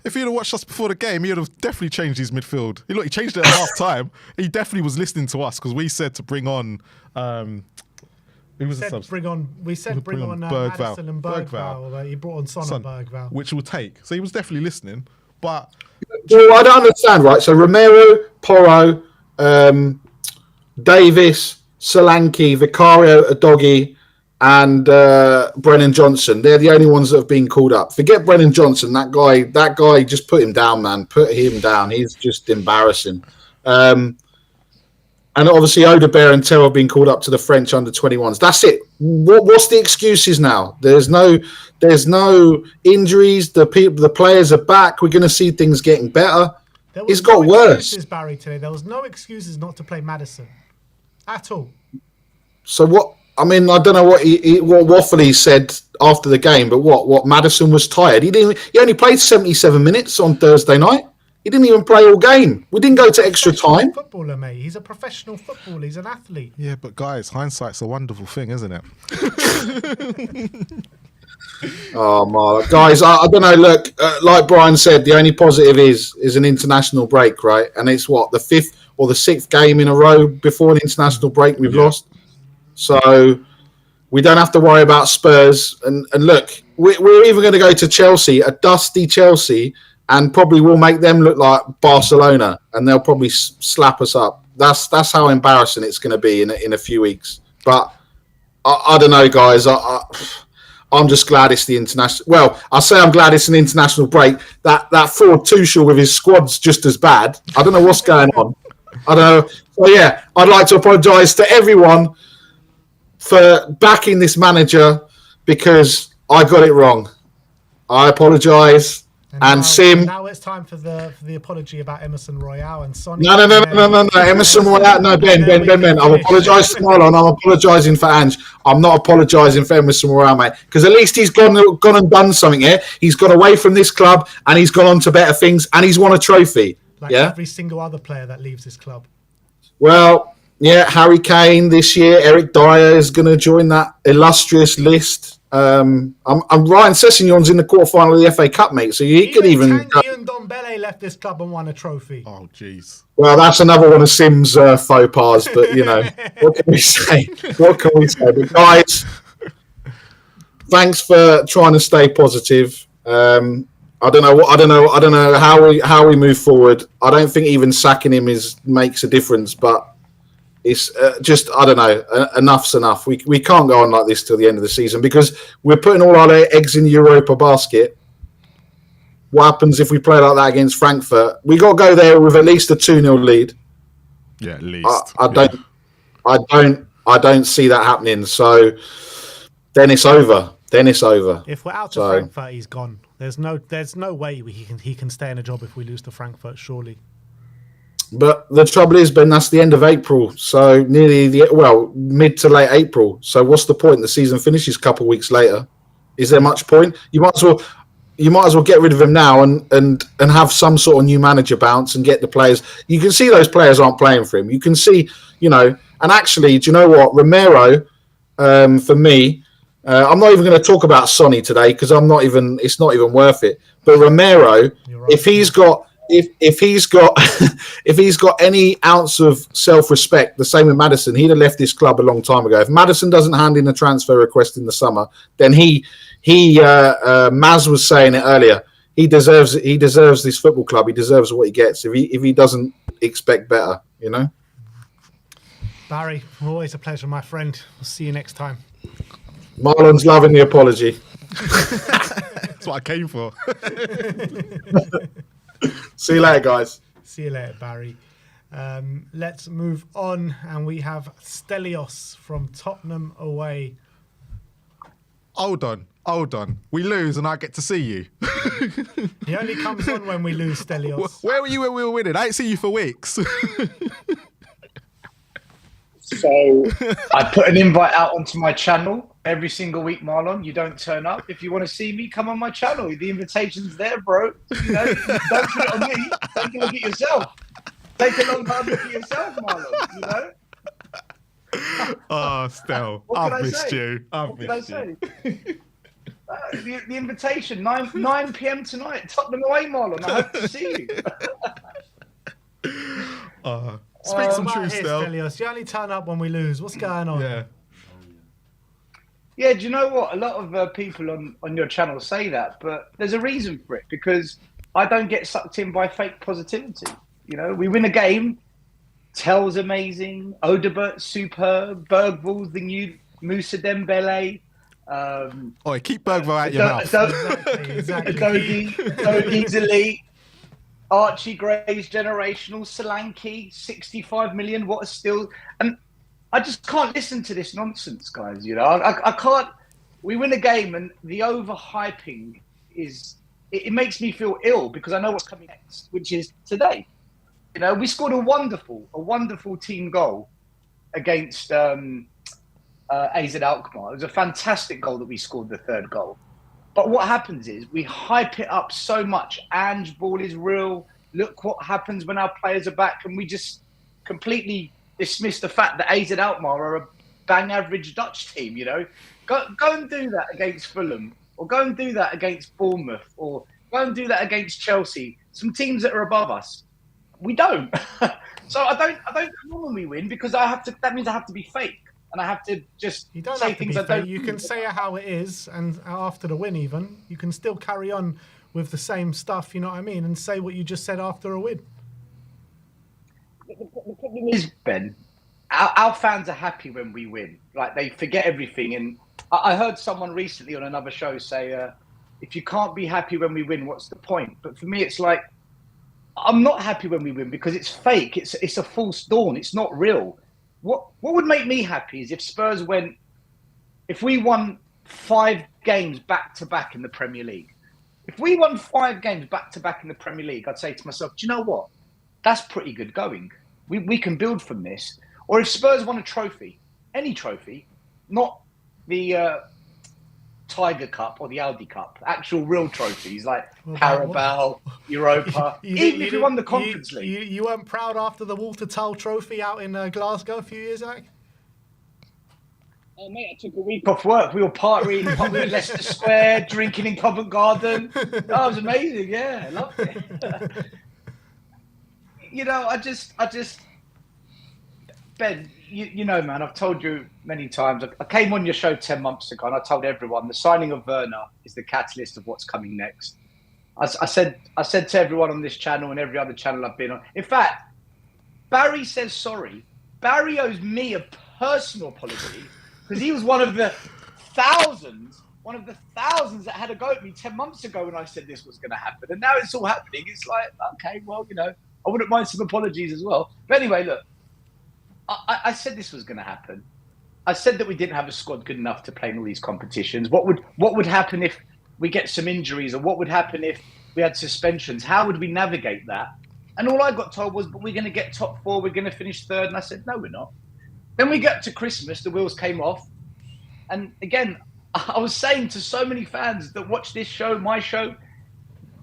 If he'd have watched us before the game, he'd have definitely changed his midfield. He changed it at half time. He definitely was listening to us, because we said to bring on. We said bring on Maddison and Bergvall. He brought on Son and Bergvall, which will take. So he was definitely listening, but. Well, I don't understand, right? So Romero, Porro, Davis, Solanke, Vicario, Udogie, and Brennan Johnson. They're the only ones that have been called up. Forget Brennan Johnson. That guy, just put him down, man. Put him down. He's just embarrassing. And obviously Odobert and Teo have been called up to the French under-21s. That's it. What's the excuses now? There's no injuries. The players are back. We're going to see things getting better. It's got worse. Barry, today. There was no excuses not to play Maddison at all. So what? I mean, I don't know what Waffley said after the game, but what Maddison was tired. He only played 77 minutes on Thursday night. He didn't even play all game. We didn't go to extra time. Footballer, mate. He's a professional footballer. He's an athlete. Yeah, but guys, hindsight's a wonderful thing, isn't it? Oh, Mark. Guys, I don't know. Look, like Brian said, the only positive is an international break, right? And it's the 5th or the 6th game in a row before an international break we've lost. So we don't have to worry about Spurs. And look, we're even going to go to Chelsea, a dusty Chelsea, and probably will make them look like Barcelona, and they'll probably slap us up. That's how embarrassing it's going to be in a few weeks. But I don't know, guys. I'm just glad it's the international. Well, I say I'm glad it's an international break. That fraud Tuchel with his squad's just as bad. I don't know what's going on. I don't know. So yeah, I'd like to apologise to everyone for backing this manager, because I got it wrong. I apologise. And Sim. Now it's time for the apology about Emerson Royale and Sonny. No. Emerson Royale. No, Ben. I've apologised to Marlon. I'm apologising for Ange. I'm not apologising for Emerson Royale, mate. Because at least he's gone and done something here. He's gone away from this club and he's gone on to better things and he's won a trophy. Every single other player that leaves this club. Well, yeah, Harry Kane this year. Eric Dyer is going to join that illustrious list. I'm Ryan Sessegnon's in the quarterfinal of the FA Cup, mate. So he could even Tanguy and Dombele Gray left this club and won a trophy. Oh, jeez. Well, that's another one of Sim's faux pas, but you know, what can we say? What can we say? But guys, thanks for trying to stay positive. I don't know how we move forward. I don't think even sacking him makes a difference, but it's just, I don't know. Enough's enough. We can't go on like this till the end of the season because we're putting all our eggs in the Europa basket. What happens if we play like that against Frankfurt? We got to go there with at least a 2-0 lead. Yeah, at least. I don't see that happening. So then it's over. If we're out to Frankfurt, he's gone. There's no way he can stay in a job if we lose to Frankfurt. Surely. But the trouble is, Ben, that's the end of April. So nearly mid to late April. So what's the point? The season finishes a couple of weeks later. Is there much point? You might as well get rid of him now and have some sort of new manager bounce and get the players. You can see those players aren't playing for him. You can see, and actually, do you know what? Romero, for me, I'm not even going to talk about Sonny today because it's not even worth it. But Romero, right. if he's got if he's got any ounce of self-respect, the same with Maddison, he'd have left this club a long time ago. If Maddison doesn't hand in a transfer request in the summer, then Maz was saying it earlier. He deserves this football club. He deserves what he gets. If he doesn't expect better, Barry, always a pleasure, my friend. We'll see you next time. Marlon's loving the apology. That's what I came for. See you later, guys. See you later, Barry. Let's move on, and we have Stelios from Tottenham away. Hold on. We lose and I get to see you. He only comes on when we lose, Stelios. Where were you when we were winning? I ain't seen you for weeks. So I put an invite out onto my channel every single week, Marlon. You don't turn up. If you want to see me, come on my channel. The invitation's there, bro. Don't put it on me. Take a look at yourself. Take a long hard look at yourself, Marlon. Oh, Stel, I've missed you. I've missed you. The invitation, 9 p.m. tonight, Tottenham away, Marlon. I hope to see you. Speak some truth, Stel. Stelios, you only turn up when we lose. What's going on? Yeah, do you know what? A lot of people on your channel say that, but there's a reason for it, because I don't get sucked in by fake positivity. We win a game, Tell's amazing, Odebert's superb, Bergvall's the new Moussa Dembele. Keep Bergvall out your mouth. Exactly. Doggy's elite. Archie Gray's generational, Solanke, 65 million, what a steal. And I just can't listen to this nonsense, guys. I can't. We win a game and the overhyping it makes me feel ill because I know what's coming next, which is today. We scored a wonderful team goal against AZ Alkmaar. It was a fantastic goal that we scored, the third goal. But what happens is we hype it up so much. Ange ball is real. Look what happens when our players are back. And we just completely dismiss the fact that AZ Alkmaar are a bang average Dutch team, Go and do that against Fulham, or go and do that against Bournemouth, or go and do that against Chelsea. Some teams that are above us. We don't. So I don't come on when we win because that means I have to be fake. And I have to just say things I don't. You can say it how it is, and after the win, even you can still carry on with the same stuff. You know what I mean, and say what you just said after a win. The problem is, Ben, our fans are happy when we win. Like, they forget everything. And I heard someone recently on another show say, "If you can't be happy when we win, what's the point?" But for me, it's like I'm not happy when we win because it's fake. It's a false dawn. It's not real. What would make me happy is if we won 5 games back to back in the Premier League. If we won 5 games back to back in the Premier League, I'd say to myself, do you know what? That's pretty good going. We can build from this. Or if Spurs won a trophy, any trophy, not the Tiger Cup or the Audi Cup, actual real trophies like Carabao, Europa. Even if we won the Conference League. You weren't proud after the Walter Tull Trophy out in Glasgow a few years back? Oh mate, I took a week off work. We were partying in Leicester Square, drinking in Covent Garden. That was amazing. Yeah, I loved it. I just, Ben, you know, man, I've told you many times. I came on your show 10 months ago, and I told everyone the signing of Werner is the catalyst of what's coming next. I said to everyone on this channel and every other channel I've been on. In fact, Barry says sorry. Barry owes me a personal apology because he was one of the thousands that had a go at me 10 months ago when I said this was going to happen. And now it's all happening. It's like, okay, well, I wouldn't mind some apologies as well. But anyway, look, I said this was going to happen. I said that we didn't have a squad good enough to play in all these competitions. What would happen if we get some injuries, or what would happen if we had suspensions? How would we navigate that? And all I got told was, but we're going to get top 4, we're going to finish 3rd. And I said, no, we're not. Then we got to Christmas, the wheels came off. And again, I was saying to so many fans that watch this show, my show,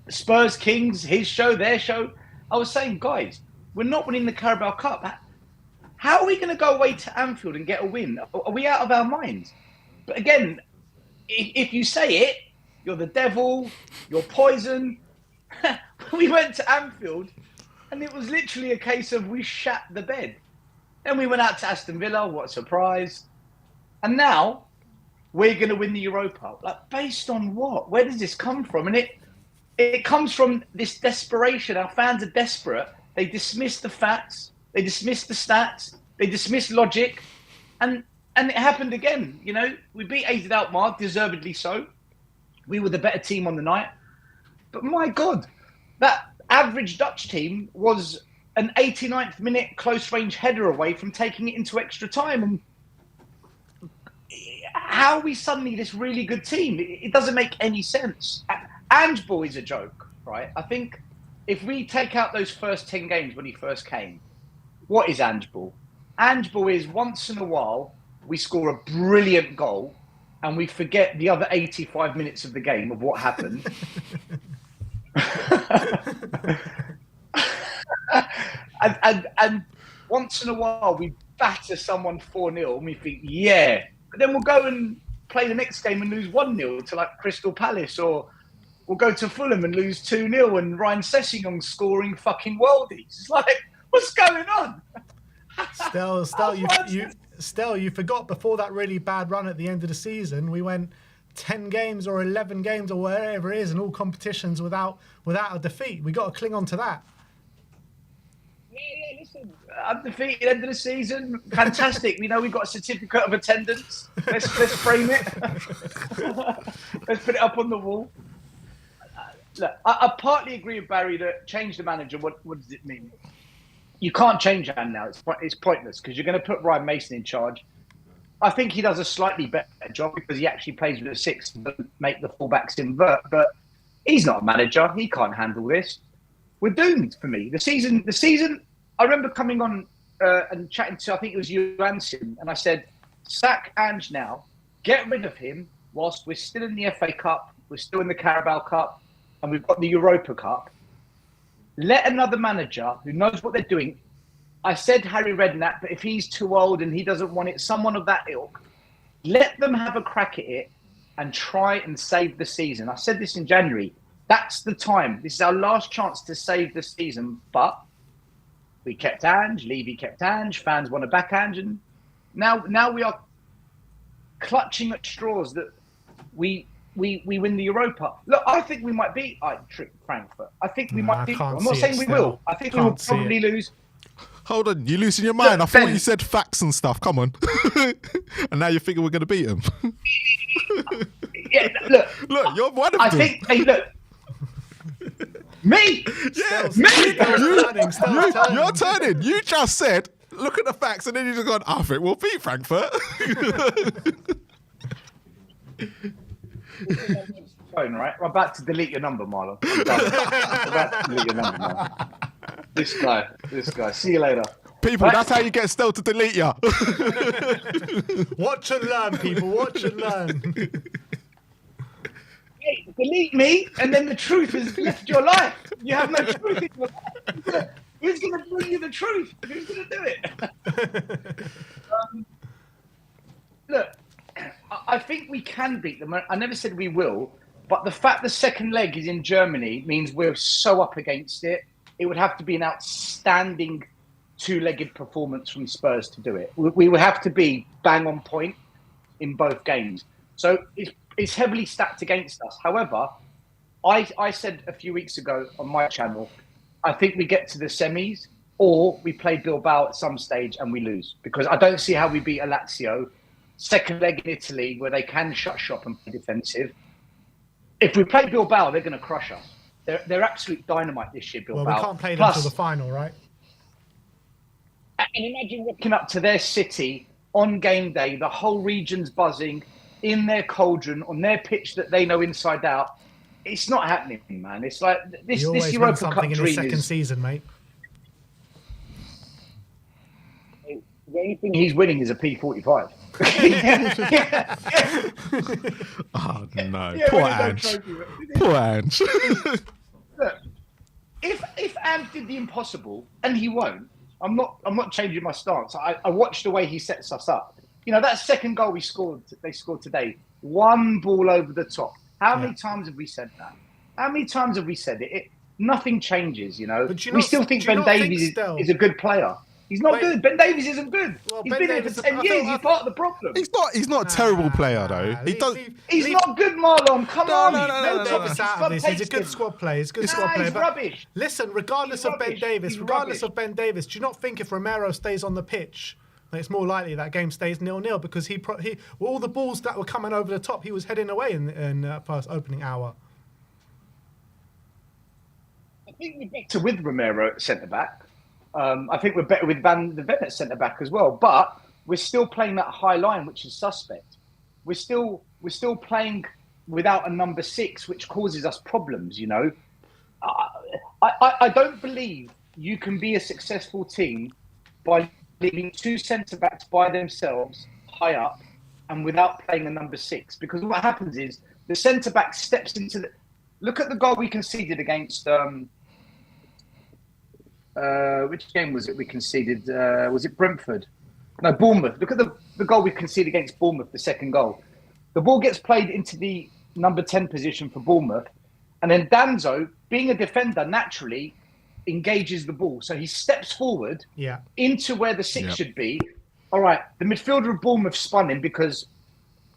Spurs Kings, his show, their show, I was saying, guys, we're not winning the Carabao Cup. How are we going to go away to Anfield and get a win? Are we out of our minds? But again, if you say it, you're the devil, you're poison. We went to Anfield and it was literally a case of we shat the bed. Then we went out to Aston Villa, what a surprise. And now we're going to win the Europa. Like, based on what? Where does this come from? And it comes from this desperation. Our fans are desperate. They dismiss the facts. They dismiss the stats. They dismiss logic. And it happened again. We beat AZ Alkmaar, deservedly so. We were the better team on the night. But my God, that average Dutch team was an 89th minute close range header away from taking it into extra time. And how are we suddenly this really good team? It doesn't make any sense. Ange Ball is a joke, right? I think if we take out those first 10 games when he first came, what is Ange Ball? Ange Ball is once in a while, we score a brilliant goal and we forget the other 85 minutes of the game of what happened. and once in a while, we batter someone 4-0 and we think, yeah. But then we'll go and play the next game and lose 1-0 to like Crystal Palace, or we'll go to Fulham and lose 2-0 and Ryan Sessegnon scoring fucking worldies. It's like, what's going on? Stel, you forgot before that really bad run at the end of the season, we went 10 games or 11 games or whatever it is in all competitions without a defeat. We got to cling on to that. Yeah, listen, undefeated end of the season, fantastic. We've got a certificate of attendance. Let's frame it. Let's put it up on the wall. Look, I partly agree with Barry that change the manager. What does it mean? You can't change Ange now. It's pointless because you're going to put Ryan Mason in charge. I think he does a slightly better job because he actually plays with a 6 and doesn't make the fullbacks invert. But he's not a manager. He can't handle this. We're doomed for me. The season. I remember coming on and chatting to, I think it was you, Anson, and I said, sack Ange now, get rid of him whilst we're still in the FA Cup, we're still in the Carabao Cup, and we've got the Europa Cup. Let another manager who knows what they're doing. I said Harry Redknapp, but if he's too old and he doesn't want it, someone of that ilk, let them have a crack at it and try and save the season. I said this in January. That's the time. This is our last chance to save the season. But we kept Ange, Levy kept Ange, fans want to back Ange, and now we are clutching at straws that we win the Europa. Look, I think we might beat Frankfurt. I think we might beat them. I'm not saying we will. I think we will probably lose. Hold on, you're losing your mind. Look, I thought Ben, you said facts and stuff. Come on. And now you're thinking we're going to beat them. Yeah, look, you're one of them. I think, hey, look. Me! Yes. Me! You're turning. You just said, look at the facts, and then you just gone, I think we'll beat Frankfurt. Phone, right? I'm about to delete your number, Marlon. I'm about to delete your number, man. This guy. See you later. People, right? That's how you get Stel to delete you. Watch and learn, people. Watch and learn. Hey, delete me, and then the truth has left your life. You have no truth in your life. Who's going to bring you the truth? Who's going to do it? Look, I think we can beat them. I never said we will, but the fact the second leg is in Germany means we're so up against it. It would have to be an outstanding two-legged performance from Spurs to do it. We would have to be bang on point in both games. So it's heavily stacked against us. However, I said a few weeks ago on my channel, I think we get to the semis or we play Bilbao at some stage and we lose, because I don't see how we beat a Lazio second leg in Italy where they can shut shop and play defensive. If we play Bilbao, they're going to crush us. They're absolute dynamite this year, Bilbao. Well, we can't play them till the final, right? And imagine walking up to their city on game day, the whole region's buzzing in their cauldron on their pitch that they know inside out. It's not happening, man. It's like this Europa Cup something in dream his second season, mate. The only thing he's winning is a P45. Oh no, Yeah, poor winning no Ange. trophy. Poor Ange. Look, if Ange did the impossible, and he won't, I'm not changing my stance. I watched the way he sets us up. You know, that second goal they scored today, one ball over the top. How many times have we said that? How many times have we said it? Nothing changes, you know. We still think Ben Davies is a good player. He's not good. Ben Davies isn't good. Well, He's Ben been Davies, here for 10 years. He's part of the problem. He's not a terrible player though. He does. He's not good, Marlon. Come on. No. Take us out of this. He's a good squad player. He's a good squad player. He's But rubbish. listen, regardless of Ben Davies, do you not think if Romero stays on the pitch, it's more likely that game stays 0-0 because he all the balls that were coming over the top, he was heading away in first opening hour. I think we're better with Romero at centre back. I think we're better with Van de Ven at centre back as well. But we're still playing that high line, which is suspect. We're still playing without a number 6, which causes us problems. You know, I don't believe you can be a successful team by leaving 2 centre backs by themselves high up and without playing a number 6. Because what happens is the centre back steps into the. Look at the goal we conceded against. Which game was it we conceded? Was it Brentford? No, Bournemouth. Look at the goal we conceded against Bournemouth, the second goal. The ball gets played into the number 10 position for Bournemouth. And then Danzo, being a defender, naturally engages the ball. So he steps forward into where the 6 should be. All right, the midfielder of Bournemouth spun him because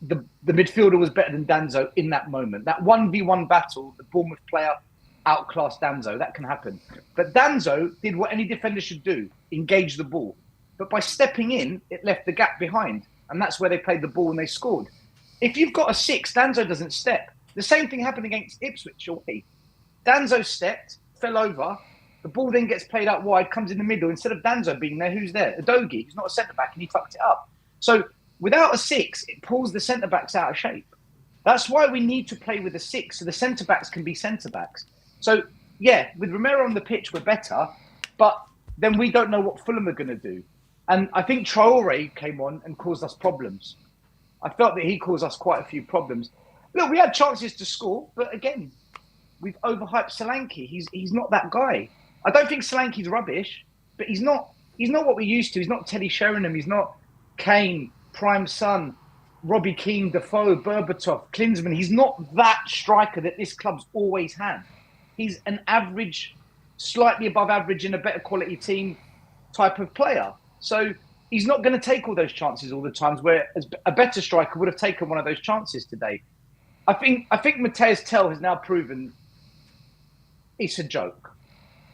the midfielder was better than Danzo in that moment. That 1v1 battle, the Bournemouth player outclassed Danzo. That can happen. But Danzo did what any defender should do, engage the ball. But by stepping in, it left the gap behind. And that's where they played the ball and they scored. If you've got a 6, Danzo doesn't step. The same thing happened against Ipswich away. Danzo stepped, fell over. The ball then gets played out wide, comes in the middle. Instead of Danzo being there, who's there? Udogie, who's not a centre-back, and he fucked it up. So without a 6, it pulls the centre-backs out of shape. That's why we need to play with a 6, so the centre-backs can be centre-backs. So, yeah, with Romero on the pitch, we're better, but then we don't know what Fulham are going to do. And I think Traore came on and caused us problems. I felt that he caused us quite a few problems. Look, we had chances to score, but again, we've overhyped Solanke. He's not that guy. I don't think Solanke's rubbish, but he's not what we're used to. He's not Teddy Sheringham. He's not Kane, Prime Son, Robbie Keane, Defoe, Berbatov, Klinsmann. He's not that striker that this club's always had. He's an average, slightly above average in a better quality team type of player. So he's not going to take all those chances all the times, where a better striker would have taken one of those chances today. I think Matthias Tell has now proven it's a joke.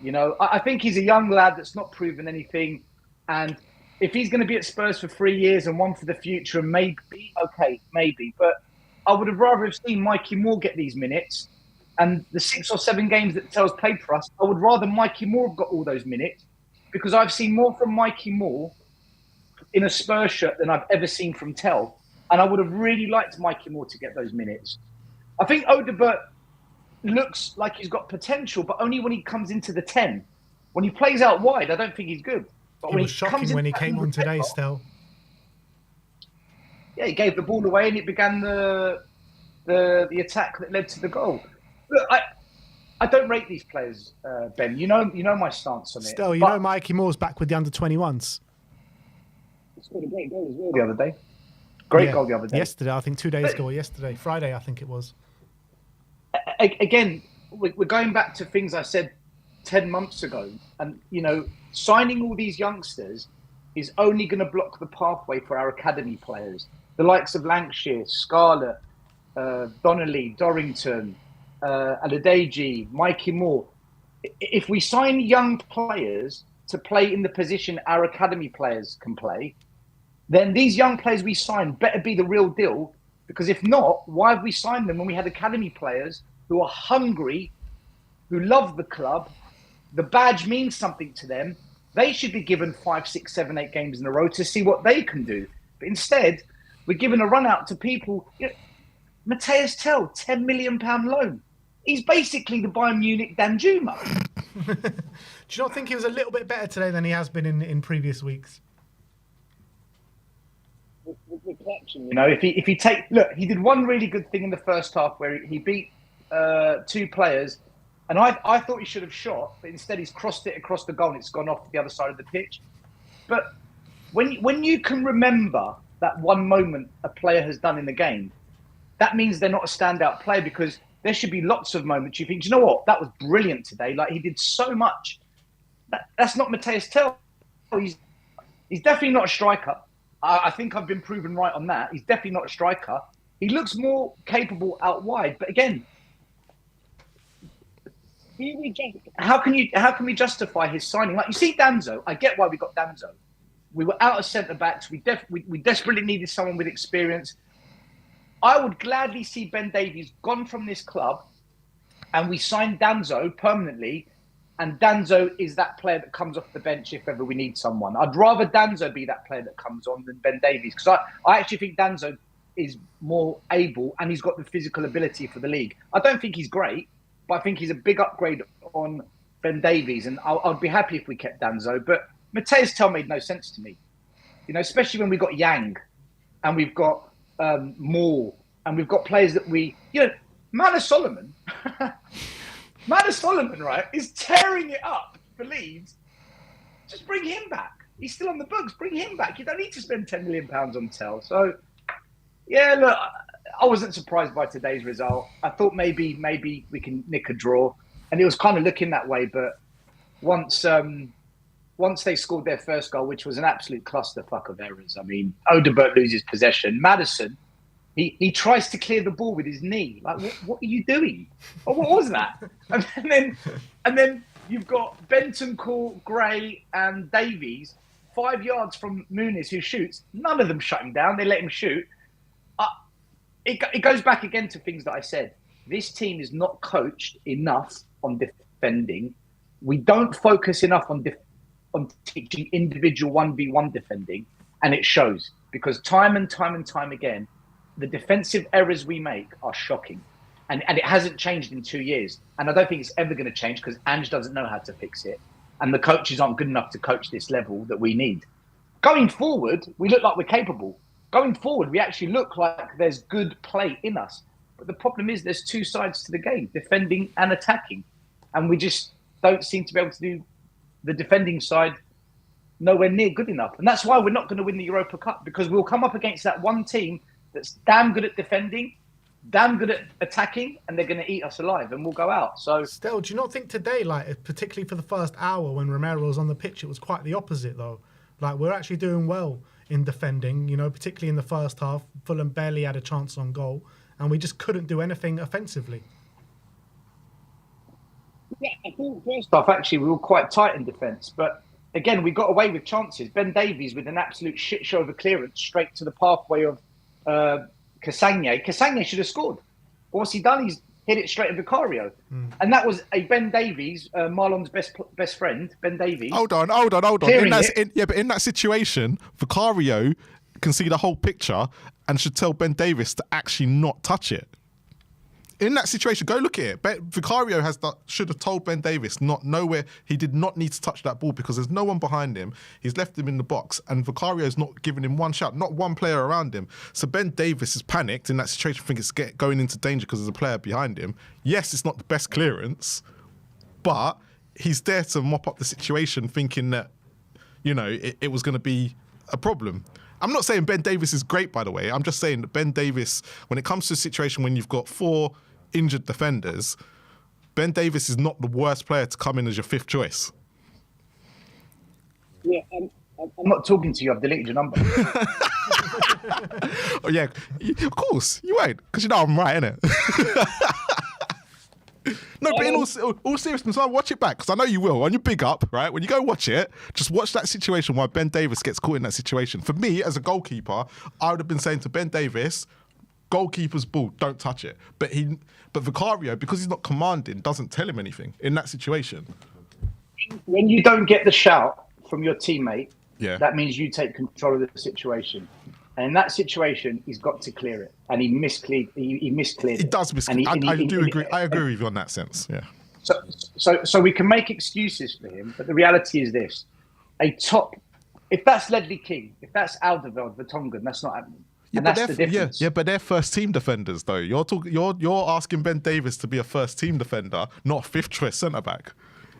You know, I think he's a young lad that's not proven anything. And if he's going to be at Spurs for 3 years and one for the future, and maybe, okay, maybe. But I would have rather have seen Mikey Moore get these minutes. And the 6 or 7 games that Tell's played for us, I would rather Mikey Moore have got all those minutes, because I've seen more from Mikey Moore in a Spurs shirt than I've ever seen from Tell. And I would have really liked Mikey Moore to get those minutes. I think Odebert looks like he's got potential, but only when he comes into the 10. When he plays out wide, I don't think he's good. But It was shocking when he came on today, Stel. Yeah, he gave the ball away and it began the attack that led to the goal. Look, I don't rate these players, Ben. You know my stance on it. Still, you know Mikey Moore's back with the under-21s. He scored a great goal as well the other day. Great goal the other day. Yesterday, I think 2 days ago or yesterday, Friday, I think it was. Again, we're going back to things I said 10 months ago. And, signing all these youngsters is only going to block the pathway for our academy players. The likes of Lancashire, Scarlett, Donnelly, Dorrington, Aladeji, Mikey Moore. If we sign young players to play in the position our academy players can play, then these young players we sign better be the real deal. Because if not, why have we signed them when we had academy players who are hungry, who love the club? The badge means something to them. They should be given 5, 6, 7, 8 games in a row to see what they can do. But instead, we're giving a run out to people. Matthias Tell, £10 million loan. He's basically the Bayern Munich Danjuma. Do you not think he was a little bit better today than he has been in previous weeks? If he look, he did one really good thing in the first half where he beat 2 players, and I thought he should have shot, but instead he's crossed it across the goal and it's gone off the other side of the pitch. But when you can remember that one moment a player has done in the game, that means they're not a standout player, because there should be lots of moments you think, you know what, that was brilliant today. Like, he did so much. That's not Matthias Tell. He's definitely not a striker. I think I've been proven right on that. He's definitely not a striker. He looks more capable out wide. But again, how can we justify his signing? Like, you see Danzo. I get why we got Danzo. We were out of centre backs. We desperately needed someone with experience. I would gladly see Ben Davies gone from this club, and we signed Danzo permanently. And Danzo is that player that comes off the bench if ever we need someone. I'd rather Danzo be that player that comes on than Ben Davies, because I actually think Danzo is more able and he's got the physical ability for the league. I don't think he's great, but I think he's a big upgrade on Ben Davies, and I'd be happy if we kept Danzo. But Matthias Tell made no sense to me, especially when we've got Yang and we've got Moore and we've got players that Manor Solomon. Manor Solomon, right, is tearing it up for Leeds. Just bring him back. He's still on the books. Bring him back. You don't need to spend £10 million on Tell. So, yeah, look, I wasn't surprised by today's result. I thought maybe we can nick a draw, and it was kind of looking that way. But once they scored their first goal, which was an absolute clusterfuck of errors. I mean, Odebert loses possession. Madison, he tries to clear the ball with his knee. Like, what are you doing? Oh, what was that? And then you've got Bentancur, Gray, and Davies 5 yards from Muniz, who shoots. None of them shut him down. They let him shoot. It goes back again to things that I said. This team is not coached enough on defending. We don't focus enough on teaching individual 1v1 defending, and it shows, because time and time again, the defensive errors we make are shocking, and it hasn't changed in 2 years, and I don't think it's ever going to change, because Ange doesn't know how to fix it, and the coaches aren't good enough to coach this level that we need. Going forward, we look like we're capable. Going forward, we actually look like there's good play in us, but the problem is there's 2 sides to the game, defending and attacking, and we just don't seem to be able to do the defending side nowhere near good enough. And that's why we're not going to win the Europa Cup, because we'll come up against that one team that's damn good at defending, damn good at attacking, and they're going to eat us alive, and we'll go out. So, still, do you not think today, like, particularly for the first hour when Romero was on the pitch, it was quite the opposite, though? Like, we're actually doing well in defending, particularly in the first half. Fulham barely had a chance on goal, and we just couldn't do anything offensively. Yeah, I thought first half, actually, we were quite tight in defence, but again, we got away with chances. Ben Davies with an absolute shit show of a clearance straight to the pathway of Castagne. Castagne should have scored. But what's he done? He's hit it straight at Vicario. And that was a Ben Davies, Marlon's best friend, Ben Davies. Hold on. But in that situation, Vicario can see the whole picture and should tell Ben Davies to actually not touch it. In that situation, go look at it. Vicario should have told Ben Davies nowhere. He did not need to touch that ball, because there's no one behind him. He's left him in the box, and Vicario's not giving him one shot, not one player around him. So Ben Davies is panicked in that situation, thinking it's going into danger because there's a player behind him. Yes, it's not the best clearance, but he's there to mop up the situation, thinking that it was going to be a problem. I'm not saying Ben Davies is great, by the way. I'm just saying that Ben Davies, when it comes to a situation when you've got 4 injured defenders, Ben Davies is not the worst player to come in as your 5th choice. Yeah, I'm not talking to you. I've deleted your number. Oh, yeah, of course. You won't, because you know I'm right, innit? No, but in all seriousness, I'll watch it back, because I know you will. On your big up, right? When you go watch it, just watch that situation where Ben Davies gets caught in that situation. For me, as a goalkeeper, I would have been saying to Ben Davies, goalkeeper's ball, don't touch it. But Vicario, because he's not commanding, doesn't tell him anything in that situation. When you don't get the shout from your teammate, Yeah. that means you take control of the situation. And in that situation, he's got to clear it. And he miscleared it. He does misclear. I do agree. I agree with you on that sense. Yeah. So we can make excuses for him, but the reality is this: if that's Ledley King, if that's Alderweireld, Vertonghen, that's not happening. Yeah, and but that's the difference. but they're first team defenders though. You're asking Ben Davies to be a first team defender, not a 5th choice centre back.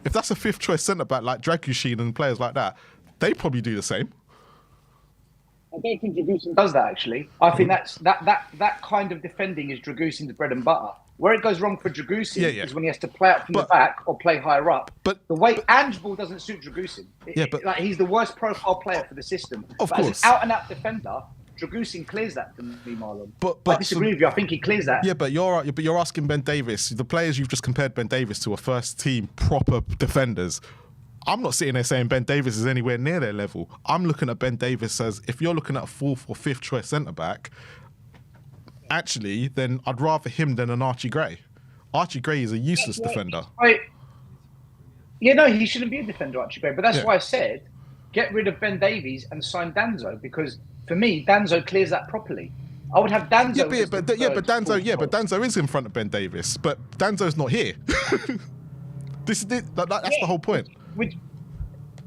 If that's a 5th choice centre back like Dragushin and players like that, they probably do the same. I don't think Dragusin does that actually. I think that kind of defending is Dragusin's bread and butter. Where it goes wrong for Dragusin is when he has to play out from the back or play higher up. But the way Ange ball doesn't suit Dragusin. He's the worst profile player for the system. Of course. As an out-and-out defender, Dragusin clears that for me, Marlon. But I disagree with you. I think he clears that. Yeah, but you're asking Ben Davies. The players you've just compared Ben Davies to are first team proper defenders. I'm not sitting there saying Ben Davies is anywhere near their level. I'm looking at Ben Davies as, if you're looking at a 4th or 5th choice centre back, actually, then I'd rather him than an Archie Gray. Archie Gray is a useless defender. Right. Yeah, no, he shouldn't be a defender, Archie Gray. But that's why I said get rid of Ben Davies and sign Danzo, because for me, Danzo clears that properly. I would have Danzo. But Danzo is in front of Ben Davies, but Danzo's not here. That's the whole point.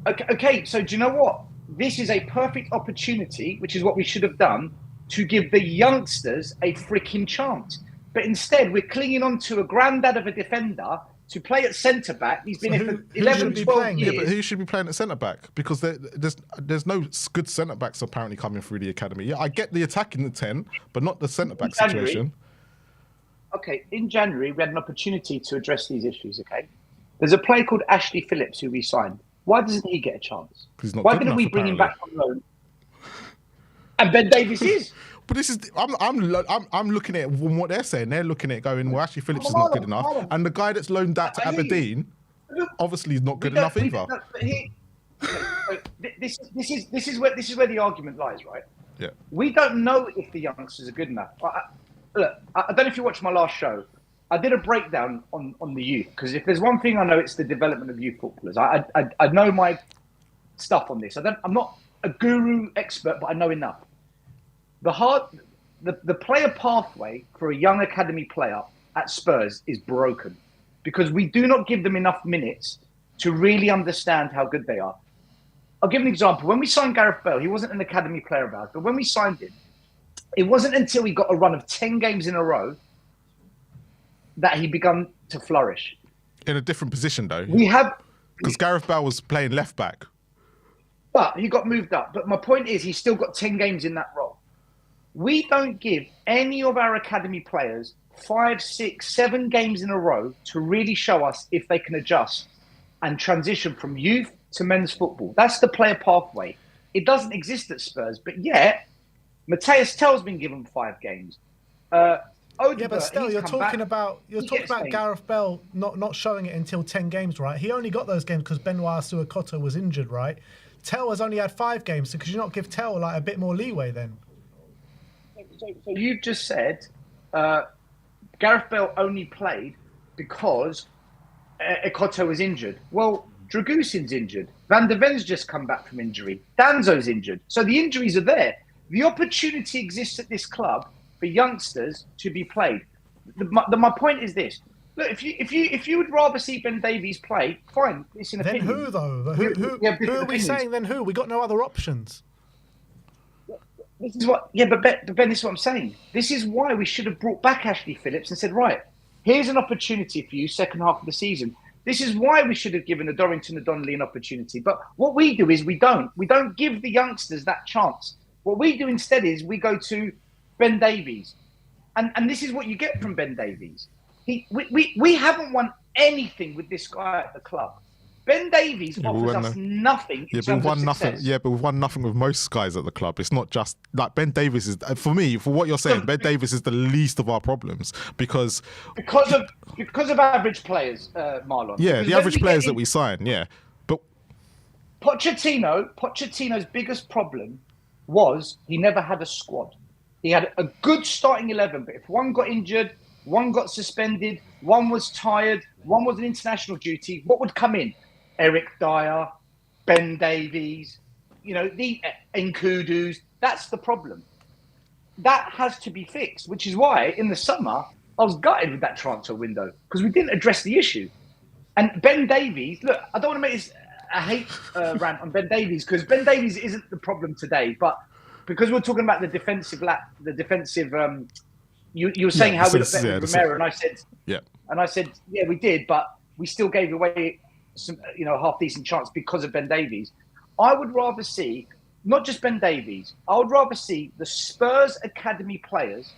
Okay, so do you know what? This is a perfect opportunity, which is what we should have done, to give the youngsters a freaking chance. But instead, we're clinging on to a granddad of a defender to play at centre-back. He's been here for 11, 12 years. Yeah, but who should be playing at centre-back? Because there's no good centre-backs apparently coming through the academy. Yeah, I get the attack in the 10, but not the centre-back situation. Okay, in January, we had an opportunity to address these issues, okay? There's a player called Ashley Phillips who we signed. Why doesn't he get a chance? Why didn't we bring him back from loan? And Ben Davies is. But this is I'm looking at it from what they're saying. They're looking at it going, well, Ashley Phillips is not good enough, and the guy that's loaned that to Aberdeen obviously is not good enough either. This is where the argument lies, right? Yeah. We don't know if the youngsters are good enough. Look, I don't know if you watched my last show. I did a breakdown on the youth, because if there's one thing I know, it's the development of youth footballers. I know my stuff on this. I'm not a guru expert, but I know enough. The player pathway for a young academy player at Spurs is broken, because we do not give them enough minutes to really understand how good they are. I'll give an example. When we signed Gareth Bale, he wasn't an academy player of ours, but when we signed him, it wasn't until he got a run of 10 games in a row that he began to flourish. In a different position, though. Because Gareth Bale was playing left back. But he got moved up. But my point is, he's still got 10 games in that role. We don't give any of our academy players 5, 6, 7 games in a row to really show us if they can adjust and transition from youth to men's football. That's the player pathway. It doesn't exist at Spurs, but yet Matthias Tell's been given 5 games. But still, you're talking about Gareth Bale not showing it until 10 games, right? He only got those games because Benoit Suakoto was injured, right? Tell has only had 5 games, so could you not give Tell like a bit more leeway then? So you've just said Gareth Bale only played because Ekoto was injured. Well, Dragusin's injured. Van der Ven's just come back from injury. Danzo's injured. So the injuries are there. The opportunity exists at this club for youngsters to be played. My point is this: look, if you would rather see Ben Davies play, fine. It's an opinion. Then who though? Who are we saying? Then who? We got no other options. This is what. Yeah, but Ben, this is what I'm saying. This is why we should have brought back Ashley Phillips and said, right, here's an opportunity for you, second half of the season. This is why we should have given the Dorrington and Donnelly an opportunity. But what we do is we don't give the youngsters that chance. What we do instead is we go to Ben Davies. And this is what you get from Ben Davies. We haven't won anything with this guy at the club. Ben Davies offers us nothing in terms of success. Yeah, but we've won nothing with most guys at the club. It's not just like Ben Davies is, for me, for what you're saying, Ben Davies is the least of our problems because of average players, Marlon. Yeah, because the average players that we sign, yeah. But Pochettino's biggest problem was he never had a squad. He had a good starting 11, but if one got injured, one got suspended, one was tired, one was on international duty, what would come in? Eric Dyer, Ben Davies, the Nkudus. That's the problem. That has to be fixed, which is why in the summer I was gutted with that transfer window because we didn't address the issue. And Ben Davies, look, I don't want to make this a hate rant on Ben Davies because Ben Davies isn't the problem today, but because we're talking about the defensive, you were saying how we looked better with Romero, and I said, yeah, we did, but we still gave away some, half decent chance because of Ben Davies. I would rather see not just Ben Davies. I would rather see the Spurs academy players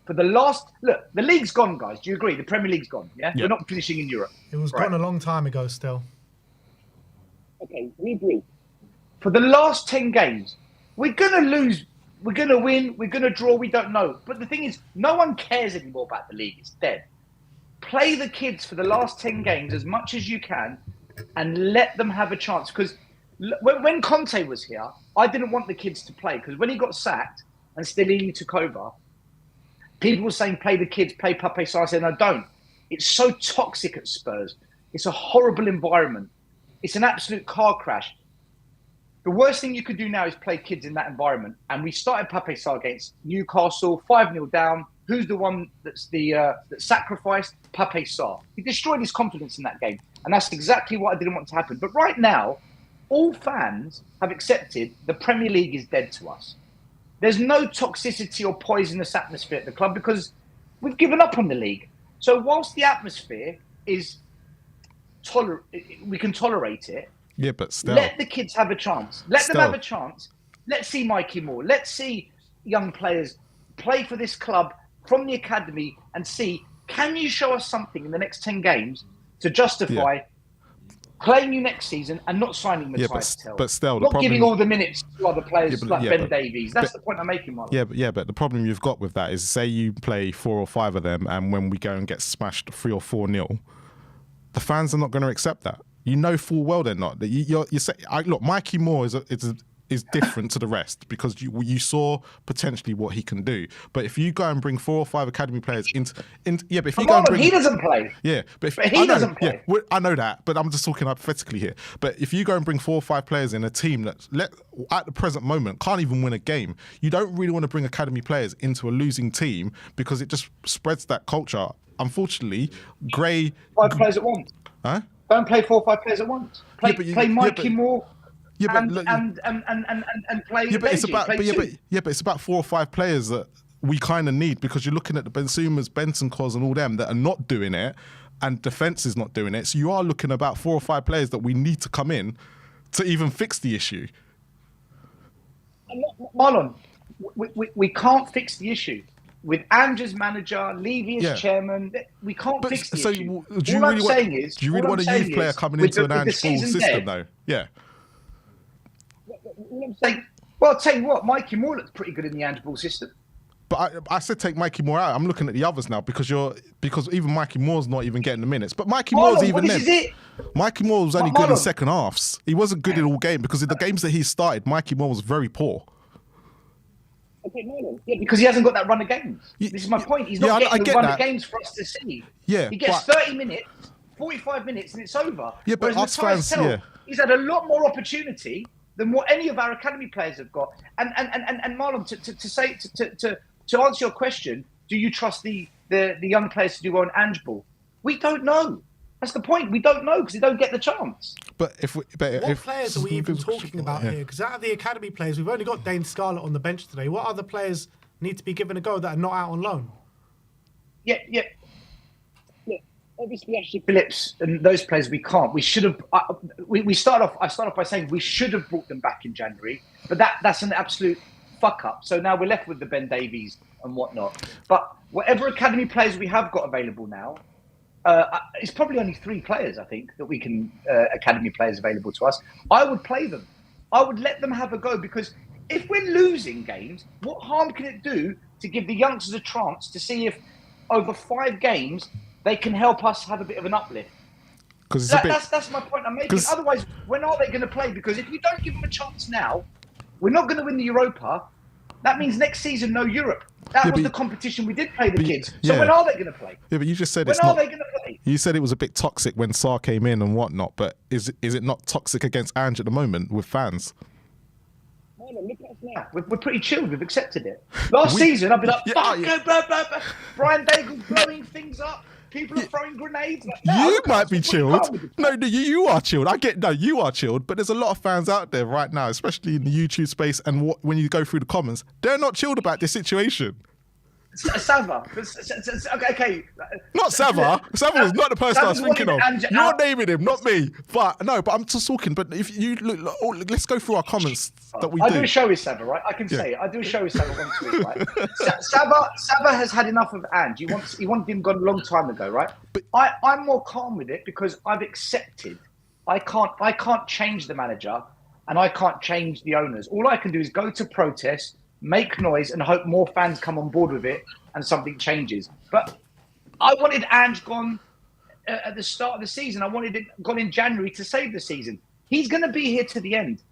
for the last look. The league's gone, guys. Do you agree? The Premier League's gone. Yeah, we're not finishing in Europe. It was gone a long time ago. Still. Okay, we agree. For the last 10 games. We're going to lose. We're going to win. We're going to draw. We don't know. But the thing is, no one cares anymore about the league. It's dead. Play the kids for the last 10 games as much as you can and let them have a chance. Because when Conte was here, I didn't want the kids to play. Because when he got sacked and Stelios took over, people were saying, play the kids, play Pape Sarr. I said, no, don't. It's so toxic at Spurs. It's a horrible environment. It's an absolute car crash. The worst thing you could do now is play kids in that environment. And we started Pape Sarr against Newcastle, 5-0 down. Who's the one that's that sacrificed? Pape Sarr. He destroyed his confidence in that game. And that's exactly what I didn't want to happen. But right now, all fans have accepted the Premier League is dead to us. There's no toxicity or poisonous atmosphere at the club because we've given up on the league. So whilst the atmosphere is we can tolerate it, yeah, but still, let the kids have a chance. Let them have a chance. Let's see Mikey Moore. Let's see young players play for this club from the academy and see, can you show us something in the next 10 games to justify playing you next season and not signing Matthias Tell? But still, not giving all the minutes to other players Ben Davies. That's the point I'm making, Mark. But the problem you've got with that is, say you play 4 or 5 of them, and when we go and get smashed 3 or 4-0, the fans are not going to accept that. You know full well they're not. You say, look, Mikey Moore is different to the rest because you saw potentially what he can do. But if you go and bring 4 or 5 academy players but if you go and bring, he doesn't play. Yeah, but he doesn't play. Yeah, I know that, but I'm just talking hypothetically here. But if you go and bring 4 or 5 players in a team that at the present moment can't even win a game, you don't really want to bring academy players into a losing team because it just spreads that culture. Unfortunately, Gray 5 players at once. Huh? Don't play 4 or 5 players at once. Play Mikey Moore. And play. Yeah, but it's about 4 or 5 players that we kind of need because you're looking at the Bensoumas, Bentancurs, and all them that are not doing it, and defense is not doing it. So you are looking about 4 or 5 players that we need to come in to even fix the issue. Marlon, we can't fix the issue. With Ange as manager, Levy as chairman, we can't fix the issue. Do you really want a youth player coming into an Ange ball system, though? Yeah. Well, I'll tell you what, Mikey Moore looks pretty good in the Ange ball system. But I said take Mikey Moore out. I'm looking at the others now because even Mikey Moore's not even getting the minutes. But Mikey Moore's even then. Mikey Moore was only good in second halves. He wasn't good in all game because in the games that he started, Mikey Moore was very poor. Yeah, because he hasn't got that run of games. This is my point. He's not getting the run of games for us to see. Yeah, he gets 30 minutes, 45 minutes, and it's over. Yeah, but us fans, he's had a lot more opportunity than what any of our academy players have got. And Marlon, to answer your question, do you trust the young players to do well in Ange ball? We don't know. That's the point. We don't know because they don't get the chance. What players are we even talking about here? Because out of the academy players, we've only got Dane Scarlett on the bench today. What other players need to be given a go that are not out on loan? Yeah. Look, obviously, Ashley Phillips and those players, we can't. We should have. I start off by saying we should have brought them back in January, but that's an absolute fuck up. So now we're left with the Ben Davies and whatnot. But whatever academy players we have got available now, it's probably only 3 players, I think, that we can academy players available to us. I would play them. I would let them have a go, because if we're losing games, what harm can it do to give the youngsters a chance to see if over 5 games they can help us have a bit of an uplift? That's my point I'm making. Otherwise, when are they going to play? Because if we don't give them a chance now, we're not going to win the Europa. That means next season, no Europe. That was the competition we did play the kids. So when are they going to play? Yeah, but you just said when are they going to play? You said it was a bit toxic when Sarr came in and whatnot, but is it not toxic against Ange at the moment with fans? No, look at us now. We're pretty chilled. We've accepted it. Last season, I'd be like, fuck, blah, blah, blah. Brian Daigle's blowing things up. People are throwing grenades. Like, you might be chilled. No, you are chilled. You are chilled, but there's a lot of fans out there right now, especially in the YouTube space, and when you go through the comments, they're not chilled about this situation. Sava. Okay. Not Sava. Sava was not the person I was thinking of. You're naming him, not me. But I'm just talking. But if you look, let's go through our comments that we do. I do a show with Sava, right? I can say it. I do a show with Sava once a week, right? Sava has had enough of Ange. He wanted him gone a long time ago, right? But I'm more calm with it because I've accepted. I can't change the manager, and I can't change the owners. All I can do is go to protest, make noise, and hope more fans come on board with it and something changes. But I wanted Ange gone at the start of the season. I wanted it gone in January to save the season. He's going to be here to the end.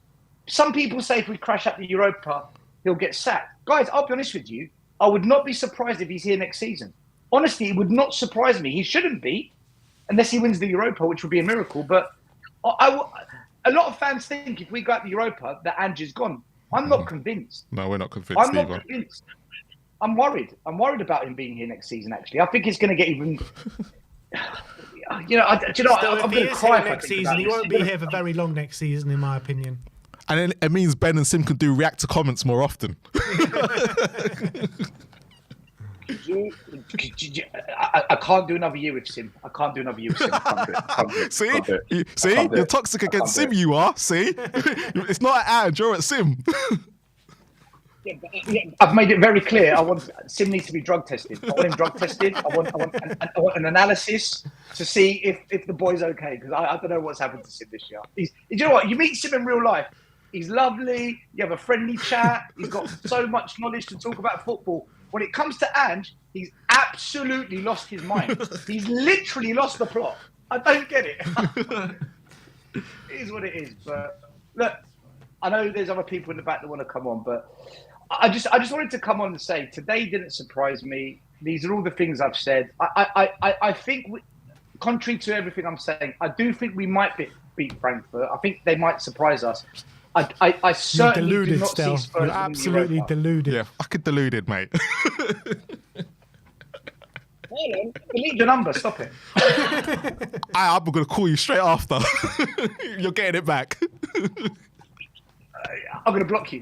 Some people say if we crash at the Europa, he'll get sacked. Guys, I'll be honest with you. I would not be surprised if he's here next season. Honestly, it would not surprise me. He shouldn't be, unless he wins the Europa, which would be a miracle. But a lot of fans think if we go at the Europa, that Ange is gone. I'm not convinced. No, we're not convinced either. I'm not convinced. I'm worried. I'm worried about him being here next season, actually. I think it's going to get even... I'm going to cry next season. He won't be here for very long next season, in my opinion. And then it means Ben and Sim can do react to comments more often. I can't do another year with Sim. I can't do another year with Sim. See, you're toxic against Sim. You are. See, it's not at Ange, you're at Sim. I've made it very clear. Sim needs to be drug tested. I want him drug tested. I want an analysis to see if the boy's okay, because I don't know what's happened to Sim this year. You know what? You meet Sim in real life. He's lovely. You have a friendly chat. He's got so much knowledge to talk about football. When it comes to Ange, he's absolutely lost his mind. He's literally lost the plot. I don't get it. It is what it is. But look, I know there's other people in the back that want to come on, but I just wanted to come on and say today didn't surprise me. These are all the things I've said. I think, contrary to everything I'm saying, I do think we might beat Frankfurt. I think they might surprise us. I certainly do not see Spurs. You're absolutely deluded. Yeah, fucking deluded, mate. Delete the number. Stop it. I'm going to call you straight after. You're getting it back. I'm going to block you.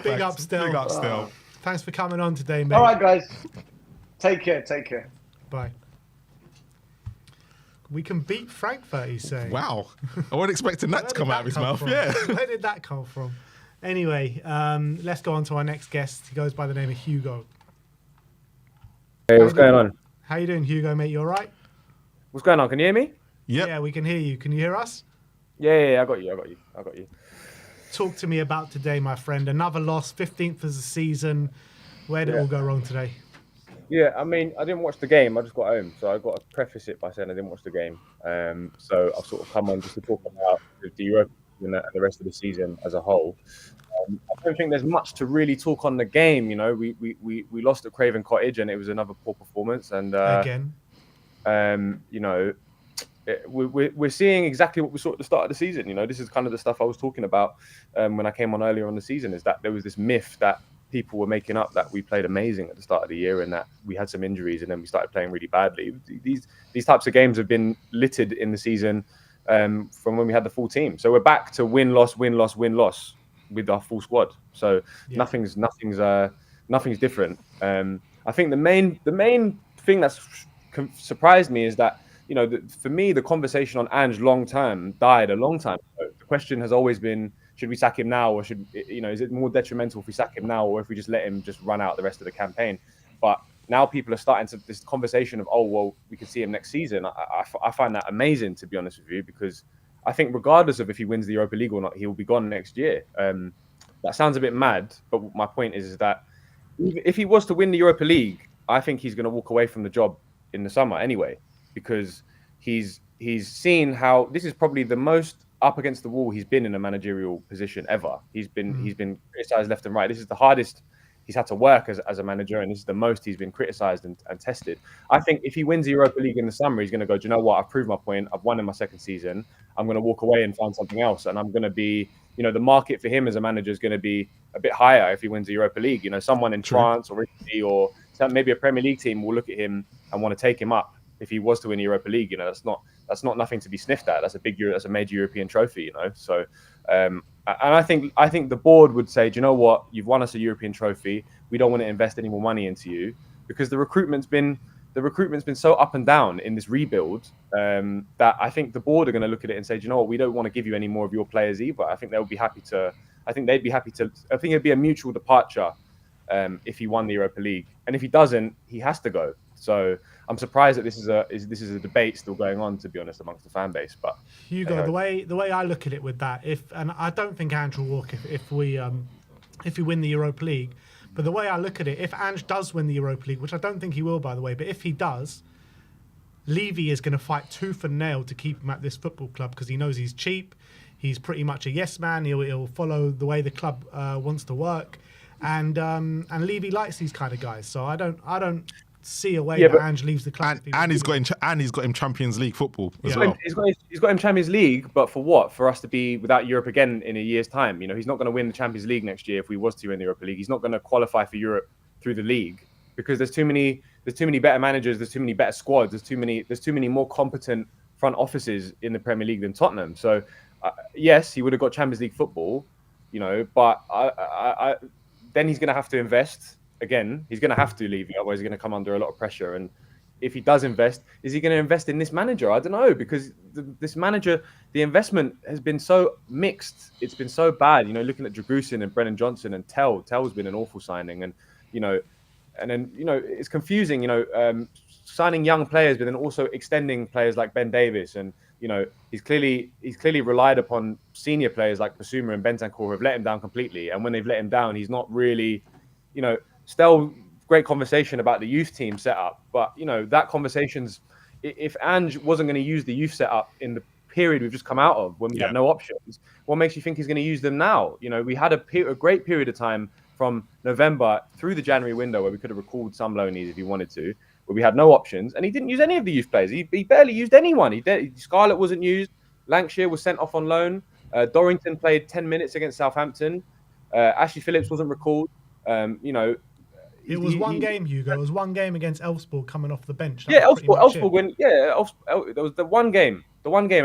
Big up, Stel. Thanks for coming on today, mate. All right, guys. Take care. Bye. We can beat Frankfurt, he's saying. Wow. I wasn't expecting that to come out of his mouth. Yeah. Where did that come from? Anyway, let's go on to our next guest. He goes by the name of Hugo. Hey, what's going on? How you doing, Hugo, mate? You all right? What's going on? Can you hear me? Yep. Yeah, we can hear you. Can you hear us? Yeah, I got you. Talk to me about today, my friend. Another loss, 15th of the season. Where did it all go wrong today? Yeah, I mean, I didn't watch the game. I just got home. So I got to preface it by saying I didn't watch the game. So I've sort of come on just to talk about the Europa and the rest of the season as a whole. I don't think there's much to really talk on the game. You know, we lost at Craven Cottage and it was another poor performance. And again, you know, we're seeing exactly what we saw at the start of the season. You know, this is kind of the stuff I was talking about when I came on earlier on the season, is that there was this myth that people were making up that we played amazing at the start of the year and that we had some injuries and then we started playing really badly. These types of games have been littered in the season from when we had the full team. So we're back to win, loss with our full squad. So nothing's different. I think the main thing that's surprised me is that, you know, for me, the conversation on Ange long term died a long time ago. The question has always been, should we sack him now, or is it more detrimental if we sack him now, or if we just let him just run out the rest of the campaign? But now people are starting to this conversation of, oh, well, we can see him next season. I find that amazing, to be honest with you, because I think regardless of if he wins the Europa League or not, he will be gone next year. That sounds a bit mad, but my point is that if he was to win the Europa League, I think he's going to walk away from the job in the summer anyway, because he's seen how this is probably the most up against the wall he's been in a managerial position ever. He's been criticized left and right. This is the hardest he's had to work as a manager, and this is the most he's been criticized and tested. I think if he wins the Europa League in the summer, he's going to go, do you know what? I've proved my point. I've won in my second season. I'm going to walk away and find something else. And I'm going to be, the market for him as a manager is going to be a bit higher if he wins the Europa League. Someone in France or Italy or maybe a Premier League team will look at him and want to take him up if he was to win the Europa League. That's not nothing to be sniffed at. That's a major European trophy. So, and I think the board would say, do you know what? You've won us a European trophy. We don't want to invest any more money into you, because the recruitment's been so up and down in this rebuild that I think the board are going to look at it and say, do you know what? We don't want to give you any more of your players either. I think they'd be happy to. I think it'd be a mutual departure if he won the Europa League, and if he doesn't, he has to go. So I'm surprised that this is a debate still going on, to be honest, amongst the fan base. But Hugo, the way I look at it with that, and I don't think Ange will walk if we win the Europa League, but the way I look at it, if Ange does win the Europa League, which I don't think he will, by the way, but if he does, Levy is going to fight tooth and nail to keep him at this football club, because he knows he's cheap. He's pretty much a yes man. He'll follow the way the club wants to work, and Levy likes these kind of guys. So I don't see a way that Ange leaves the club. And he's got him Champions League football as well. He's got him Champions League, but for what? For us to be without Europe again in a year's time. He's not going to win the Champions League next year if we was to win the Europa League. He's not going to qualify for Europe through the league, because there's too many better managers, there's too many better squads, there's too many more competent front offices in the Premier League than Tottenham. So yes, he would have got Champions League football, but then he's going to have to invest. Again, he's going to have to leave, otherwise he's going to come under a lot of pressure. And if he does invest, is he going to invest in this manager? I don't know, because this manager, the investment has been so mixed. It's been so bad. Looking at Dragusin and Brennan Johnson and Tell's been an awful signing, and then it's confusing. Signing young players, but then also extending players like Ben Davis, and he's clearly relied upon senior players like Bissouma and Bentancur who have let him down completely. And when they've let him down, he's not really, Still, great conversation about the youth team setup, but that conversation's, if Ange wasn't going to use the youth setup in the period we've just come out of, when we had no options, what makes you think he's going to use them now? We had a great period of time from November through the January window where we could have recalled some loanees if he wanted to, where we had no options, and he didn't use any of the youth players. He barely used anyone. Scarlett wasn't used. Lancashire was sent off on loan. Dorrington played 10 minutes against Southampton. Ashley Phillips wasn't recalled. It was one game, Hugo. It was one game against Elfsborg coming off the bench. Elfsborg. There was the one game,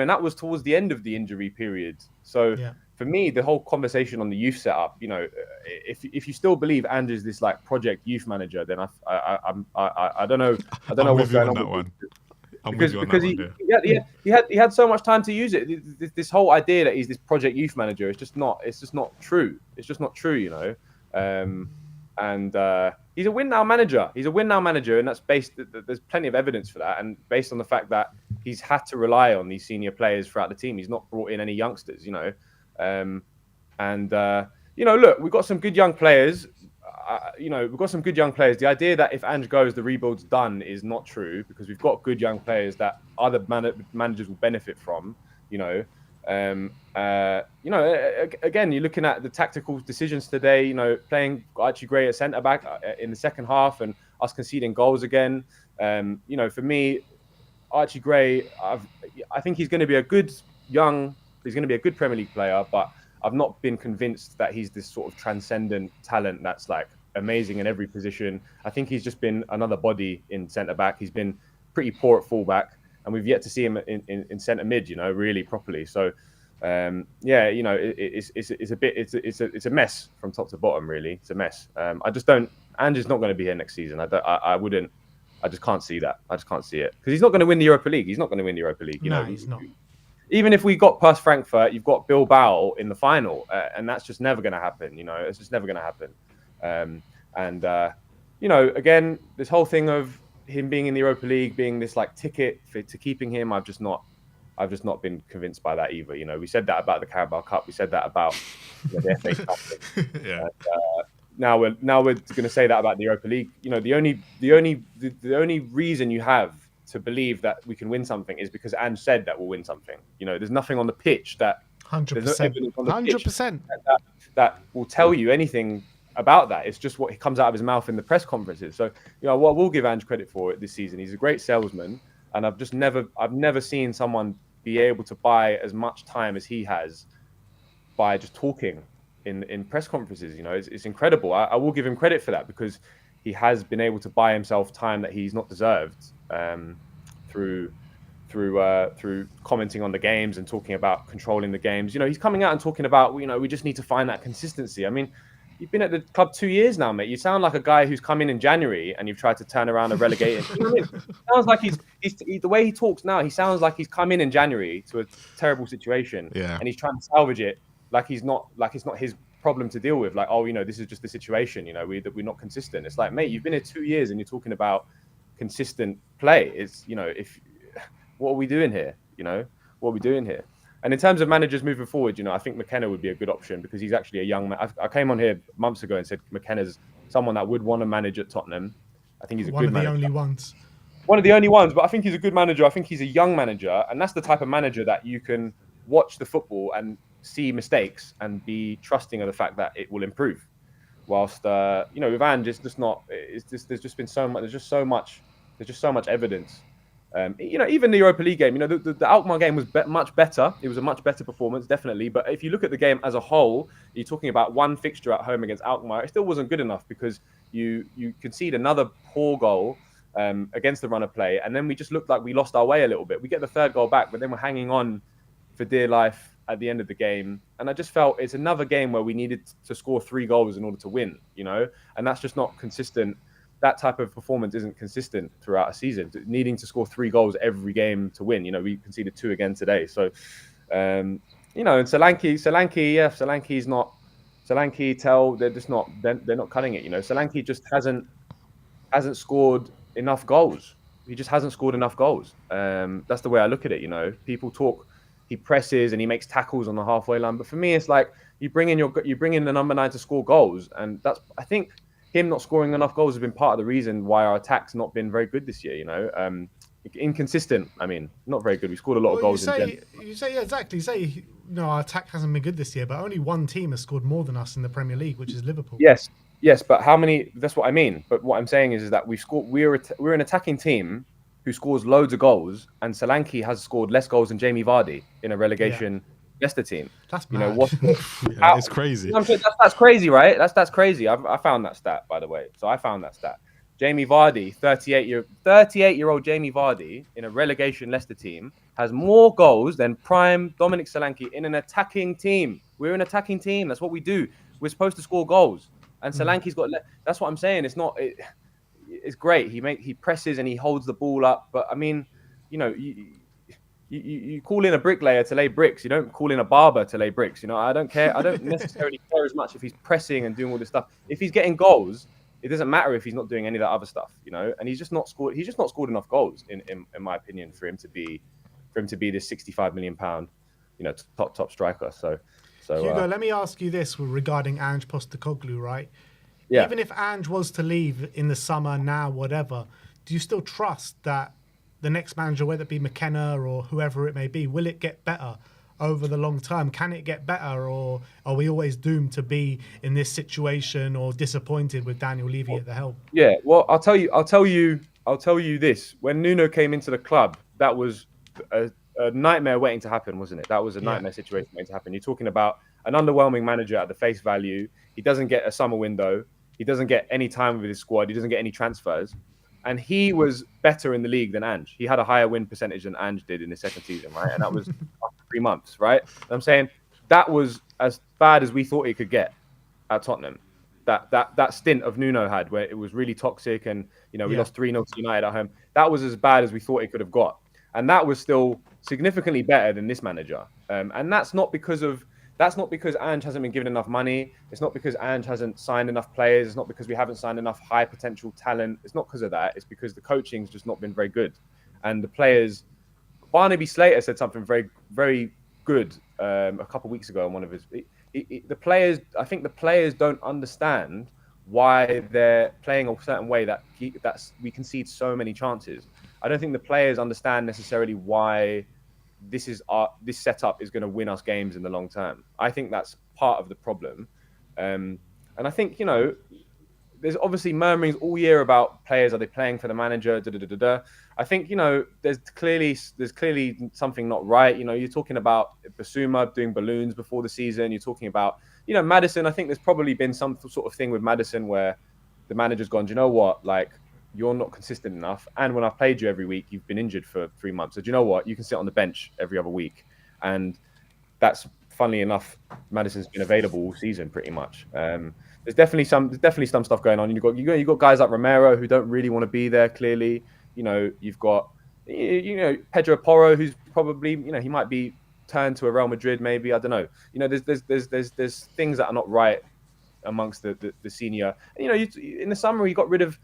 and that was towards the end of the injury period. So for me, the whole conversation on the youth setup, if you still believe Ange is this like project youth manager, then I don't know what's going on with that one. Because he had so much time to use it. This whole idea that he's this project youth manager is just not true. It's just not true, And he's a win now manager. And that's based. There's plenty of evidence for that, and based on the fact that he's had to rely on these senior players throughout the team. He's not brought in any youngsters, Look, we've got some good young players. The idea that if Ange goes, the rebuild's done is not true, because we've got good young players that other managers will benefit from. Again, you're looking at the tactical decisions today, playing Archie Gray at centre-back in the second half and us conceding goals again. For me, Archie Gray, I think he's going to be a good Premier League player, but I've not been convinced that he's this sort of transcendent talent that's like amazing in every position. I think he's just been another body in centre-back. He's been pretty poor at full-back, and we've yet to see him in centre-mid, really properly. So, it's a mess from top to bottom, really. It's a mess. Ange is not going to be here next season. I just can't see that. I just can't see it, because he's not going to win the Europa League. No, he's not. even if we got past Frankfurt, you've got Bilbao in the final, and that's just never going to happen. You know, it's just never going to happen. You know, again, this whole thing of him being in the Europa League being this like ticket to keeping him, I've just not been convinced by that either. You know, we said that about the Carabao Cup, we said that about the FA Cup. Yeah. Now we're going to say that about the Europa League. You know, the only reason you have to believe that we can win something is because Ange said that we'll win something. You know, there's nothing on the pitch that 100%, 100% that will tell you anything about that. It's just what comes out of his mouth in the press conferences. So, you know, what we'll give Ange credit for it this season, he's a great salesman, and I've never seen someone be able to buy as much time as he has by just talking in press conferences. You know, it's incredible. I will give him credit for that, because he has been able to buy himself time that he's not deserved through commenting on the games and talking about controlling the games. You know, he's coming out and talking about, you know, we just need to find that consistency. I mean, you've been at the club 2 years now, mate. You sound like a guy who's come in January and you've tried to turn around a relegated. You know what I mean? It sounds like he's the way he talks now. He sounds like he's come in January to a terrible situation, and he's trying to salvage it like it's not his problem to deal with. Like, oh, you know, this is just the situation. You know, we're not consistent. It's like, mate, you've been here 2 years and you're talking about consistent play. It's, you know, what are we doing here? You know, what are we doing here? And in terms of managers moving forward, you know, I think McKenna would be a good option, because he's actually a young man. I came on here months ago and said McKenna's someone that would want to manage at Tottenham. I think he's a good manager. One of the only ones. One of the only ones, but I think he's a good manager. I think he's a young manager, and that's the type of manager that you can watch the football and see mistakes and be trusting of the fact that it will improve. Whilst you know, with Ange, it's just not. It's just, there's just been so much. There's just so much evidence. You know, even the Europa League game, you know, the Alkmaar game was much better. It was a much better performance, definitely. But if you look at the game as a whole, you're talking about one fixture at home against Alkmaar. It still wasn't good enough, because you concede another poor goal against the run of play, and then we just looked like we lost our way a little bit. We get the third goal back, but then we're hanging on for dear life at the end of the game. And I just felt it's another game where we needed to score 3 goals in order to win, you know, and that's just not consistent. That type of performance isn't consistent throughout a season. Needing to score 3 goals every game to win. You know, we conceded 2 again today. So, you know, and Solanke's not. Solanke, they're just not. They're not cutting it. You know, Solanke just hasn't scored enough goals. He just hasn't scored enough goals. That's the way I look at it. You know, people talk. He presses and he makes tackles on the halfway line, but for me, it's like you bring in the number 9 to score goals, and that's, I think, him not scoring enough goals has been part of the reason why our attack's not been very good this year. You know, inconsistent. I mean, not very good. We scored a lot of goals. You say, yeah, exactly. You say, no, our attack hasn't been good this year, but only one team has scored more than us in the Premier League, which is Liverpool. Yes, but how many? That's what I mean. But what I'm saying is that we're an attacking team who scores loads of goals, and Solanke has scored less goals than Jamie Vardy in a relegation Leicester team. That's mad. You know, it's crazy. That's crazy, right? That's crazy. I found that stat, by the way. So I found that stat. Jamie Vardy, 38-year-old Jamie Vardy in a relegation Leicester team has more goals than prime Dominic Solanke in an attacking team. We're an attacking team. That's what we do. We're supposed to score goals, and Solanke's got. That's what I'm saying. It's not. It's great. He presses and he holds the ball up. But I mean, you know, you call in a bricklayer to lay bricks. You don't call in a barber to lay bricks. You know, I don't care. I don't necessarily care as much if he's pressing and doing all this stuff. If he's getting goals, it doesn't matter if he's not doing any of that other stuff. You know, and he's just not scored enough goals in my opinion for him to be this £65 million, you know, top striker. So Hugo, let me ask you this regarding Ange Postecoglou, right? Yeah. Even if Ange was to leave in the summer now, whatever, do you still trust that the next manager, whether it be McKenna or whoever it may be, will it get better over the long term? Can it get better, or are we always doomed to be in this situation or disappointed with Daniel Levy at the helm? Yeah, well, I'll tell you this. When Nuno came into the club, that was a nightmare waiting to happen, wasn't it? That was a nightmare situation waiting to happen. You're talking about an underwhelming manager at the face value. He doesn't get a summer window. He doesn't get any time with his squad. He doesn't get any transfers. And he was better in the league than Ange. He had a higher win percentage than Ange did in his second season, right? And that was after 3 months, right? And I'm saying that was as bad as we thought it could get at Tottenham. That stint of Nuno had, where it was really toxic, and you know we lost 3-0 to United at home. That was as bad as we thought it could have got. and that was still significantly better than this manager. And that's not because Ange hasn't been given enough money. It's not because Ange hasn't signed enough players. It's not because we haven't signed enough high potential talent. It's not because of that. It's because the coaching's just not been very good, and the players. Barnaby Slater said something very, very good a couple of weeks ago on one of his. The players, I think the players don't understand why they're playing a certain way that we concede so many chances. I don't think the players understand necessarily why this setup is going to win us games in the long term. I think that's part of the problem, and I think there's obviously murmurings all year about players. Are they playing for the manager? I think there's clearly something not right. You're talking about Bissouma doing balloons before the season. You're talking about Maddison. I think there's probably been some sort of thing with Maddison where the manager's gone, do you know what? Like, you're not consistent enough. And when I've played you every week, you've been injured for 3 months. So do you know what? You can sit on the bench every other week. And that's, funnily enough, Maddison's been available all season pretty much. There's definitely some stuff going on. You've got guys like Romero who don't really want to be there. Clearly, you've got Pedro Porro, who's probably he might be turned to a Real Madrid maybe. I don't know. There's things that are not right amongst the senior. In the summer he got rid of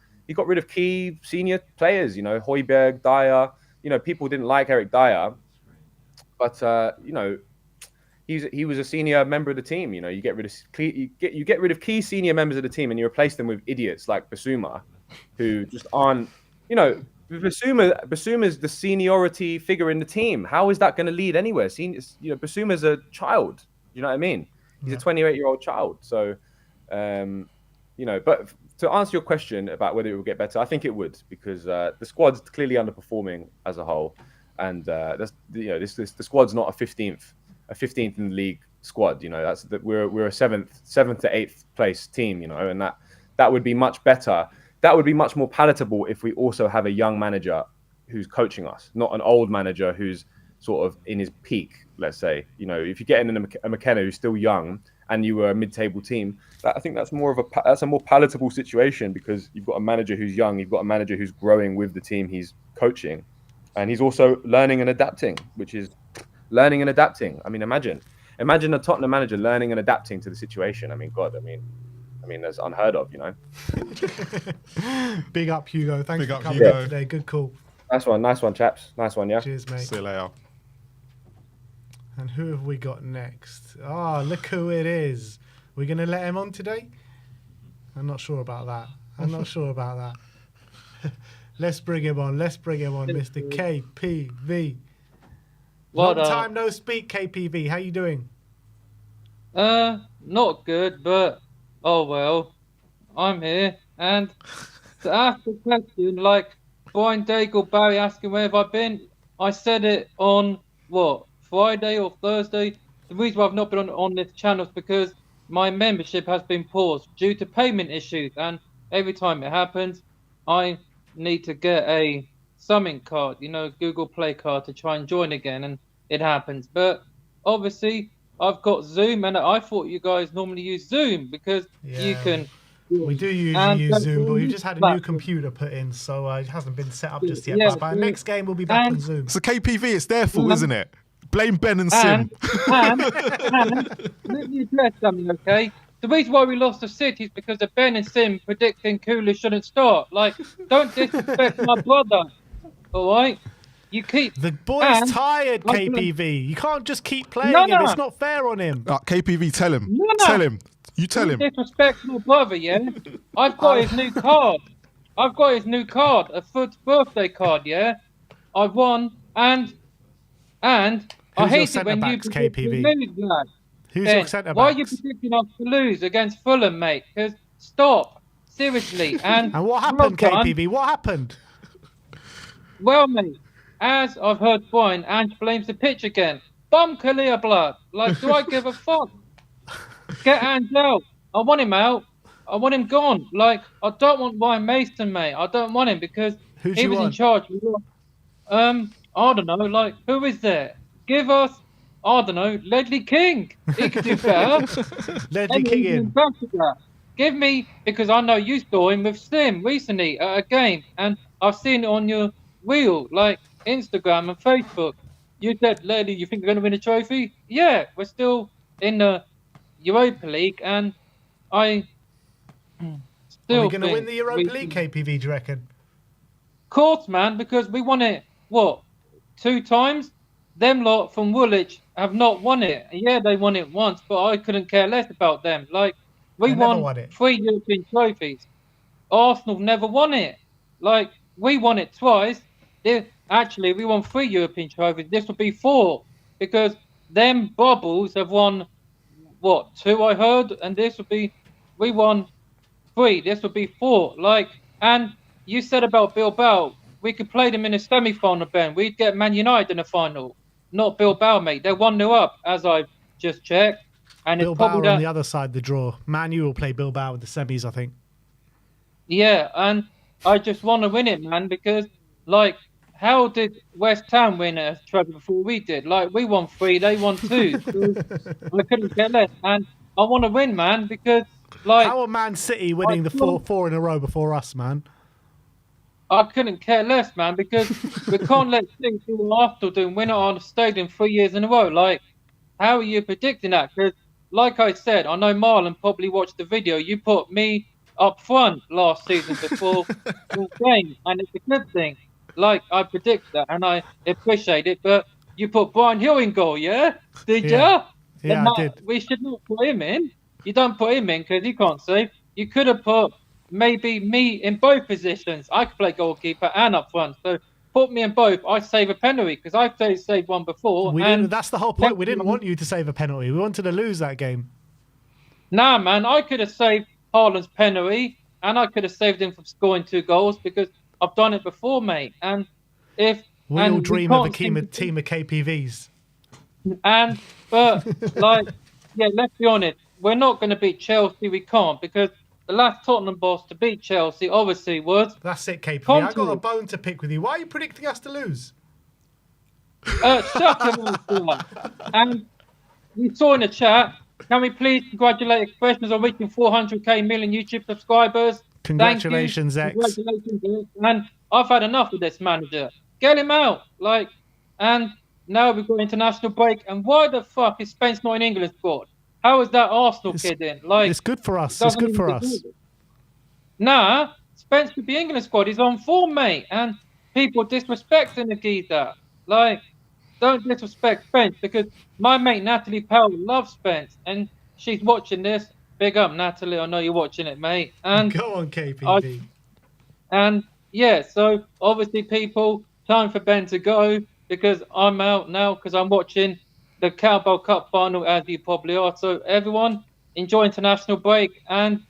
key senior players. Højbjerg, Dyer. People didn't like Eric Dyer, but he was a senior member of the team. You get rid of key senior members of the team, and you replace them with idiots like Bissouma, who just aren't. Bissouma's the seniority figure in the team. How is that going to lead anywhere? Bissouma's a child. You know what I mean? He's a 28-year-old child. So, but to answer your question about whether it will get better, I think it would, because the squad's clearly underperforming as a whole, and the squad's not a 15th in the league squad. We're a seventh to eighth place team. And that would be much better. That would be much more palatable if we also have a young manager who's coaching us, not an old manager who's sort of in his peak, let's say. If you get in a McKenna who's still young and you were a mid-table team, I think that's a more palatable situation, because you've got a manager who's young, you've got a manager who's growing with the team he's coaching, and he's also learning and adapting, which is learning and adapting. I mean, imagine a Tottenham manager learning and adapting to the situation. I mean, that's unheard of, Big up, Hugo. Thanks Big for up, coming Hugo. today. Good call. Nice one, chaps. Nice one, yeah. Cheers, mate. See you later. And who have we got next? Look who it is. We're going to let him on today? I'm not sure about that. Let's bring him on, Mr. KPV. Long time no speak, KPV. How you doing? Not good, but oh well. I'm here, and to ask the question, like Brian Daigle, Barry asking where have I been, I said it on Friday or Thursday. The reason why I've not been on this channel is because my membership has been paused due to payment issues, and every time it happens, I need to get a summon card, Google Play card, to try and join again, and it happens. But obviously, I've got Zoom, and I thought you guys normally use Zoom because you can. We do usually use Zoom, but we've just had a new computer put in, so it hasn't been set up just yet. But next game we'll be back on Zoom. So KPV, it's their fault, isn't it? Blame Ben and Sim. And let me address something, okay? The reason why we lost the City is because of Ben and Sim predicting Kula shouldn't start. Like, don't disrespect my brother, all right? You keep the boy's tired, KPV. You can't just keep playing him. It's not fair on him. KPV, tell him. Tell him. You tell him. Disrespect my brother, yeah? I've got his new card. A Foot's birthday card, yeah? I won, and I hate it when you KPV? lose, lad. Who's your centre backs? Why are you predicting us to lose against Fulham, mate? Because stop, seriously. And what happened, KPV? What happened? Well, mate, as I've heard Brian, Ange blames the pitch again. Bum Kalia blood. Like, do I give a fuck? Get Ange out. I want him out. I want him gone. Like, I don't want Ryan Mason, mate. I don't want him because he was in charge. I don't know. Like, who is there? Give us, I don't know, Ledley King. He could do better. Ledley King in. Give me, because I know you saw him with Slim recently at a game, and I've seen it on your wheel. Like, Instagram and Facebook. You said, "Lady, you think we're going to win a trophy?" Yeah, we're still in the Europa League, and I still Are we going to win think the Europa League, KPV, do you reckon? Of course, man, because we won it, what, 2 times? Them lot from Woolwich have not won it. Yeah, they won it once, but I couldn't care less about them. Like, we They never won won it. 3 European trophies. Arsenal never won it. Like, we won it twice. Actually, we won 3 European trophies. This will be 4, because them bubbles have won, what, 2 I heard? And this would be, we won 3. This would be 4. Like, and you said about Bilbao, we could play them in a semi-final, Ben. We'd get Man United in the final, not Bilbao, mate. They're 1-0 up, as I just checked. And it's Bilbao probably are on the other side of the draw. Man U will play Bilbao with the semis, I think. Yeah, and I just want to win it, man, because, like, how did West Ham win a trophy before we did? Like, we won 3, they won 2. So I couldn't get less. And I want to win, man, because, like... How are Man City winning the four in a row before us, man? I couldn't care less, man, because we can't let City do what Arsenal do and win it on the stadium 3 years in a row. Like, how are you predicting that? Because, like I said, I know Marlon probably watched the video. You put me up front last season before the game, and it's a good thing. Like, I predict that, and I appreciate it. But you put Brian Hill in goal, yeah? Did Yeah. you? Yeah, I did. We should not put him in. You don't put him in because he can't save. You could have put maybe me in both positions. I could play goalkeeper and up front. So put me in both. I save a penalty because I've saved one before. That's the whole point. We didn't want you to save a penalty. We wanted to lose that game. Nah, man, I could have saved Haaland's penalty and I could have saved him from scoring 2 goals because I've done it before, mate. And if we all dream of a team of KPVs. But like, yeah, let's be honest. We're not going to beat Chelsea. We can't because the last Tottenham boss to beat Chelsea obviously was. That's it, KPV. I got a bone to pick with you. Why are you predicting us to lose? Shut your mouth. And you saw in the chat. Can we please congratulate Expressions on reaching 400k million YouTube subscribers? Congratulations, X. Congratulations, X. And I've had enough of this manager. Get him out. Like, and now we've got international break. And why the fuck is Spence not in England squad? How is that Arsenal kid in? Like, it's good for us. It's good for us. Nah, Spence could be England squad. He's on form, mate. And people disrespecting the geezer. Like, don't disrespect Spence because my mate Natalie Powell loves Spence and she's watching this. Big up, Natalie. I know you're watching it, mate. And go on, KPV. And yeah, so obviously, people, time for Ben to go because I'm out now because I'm watching the Carabao Cup final, as you probably are. So everyone, enjoy international break. And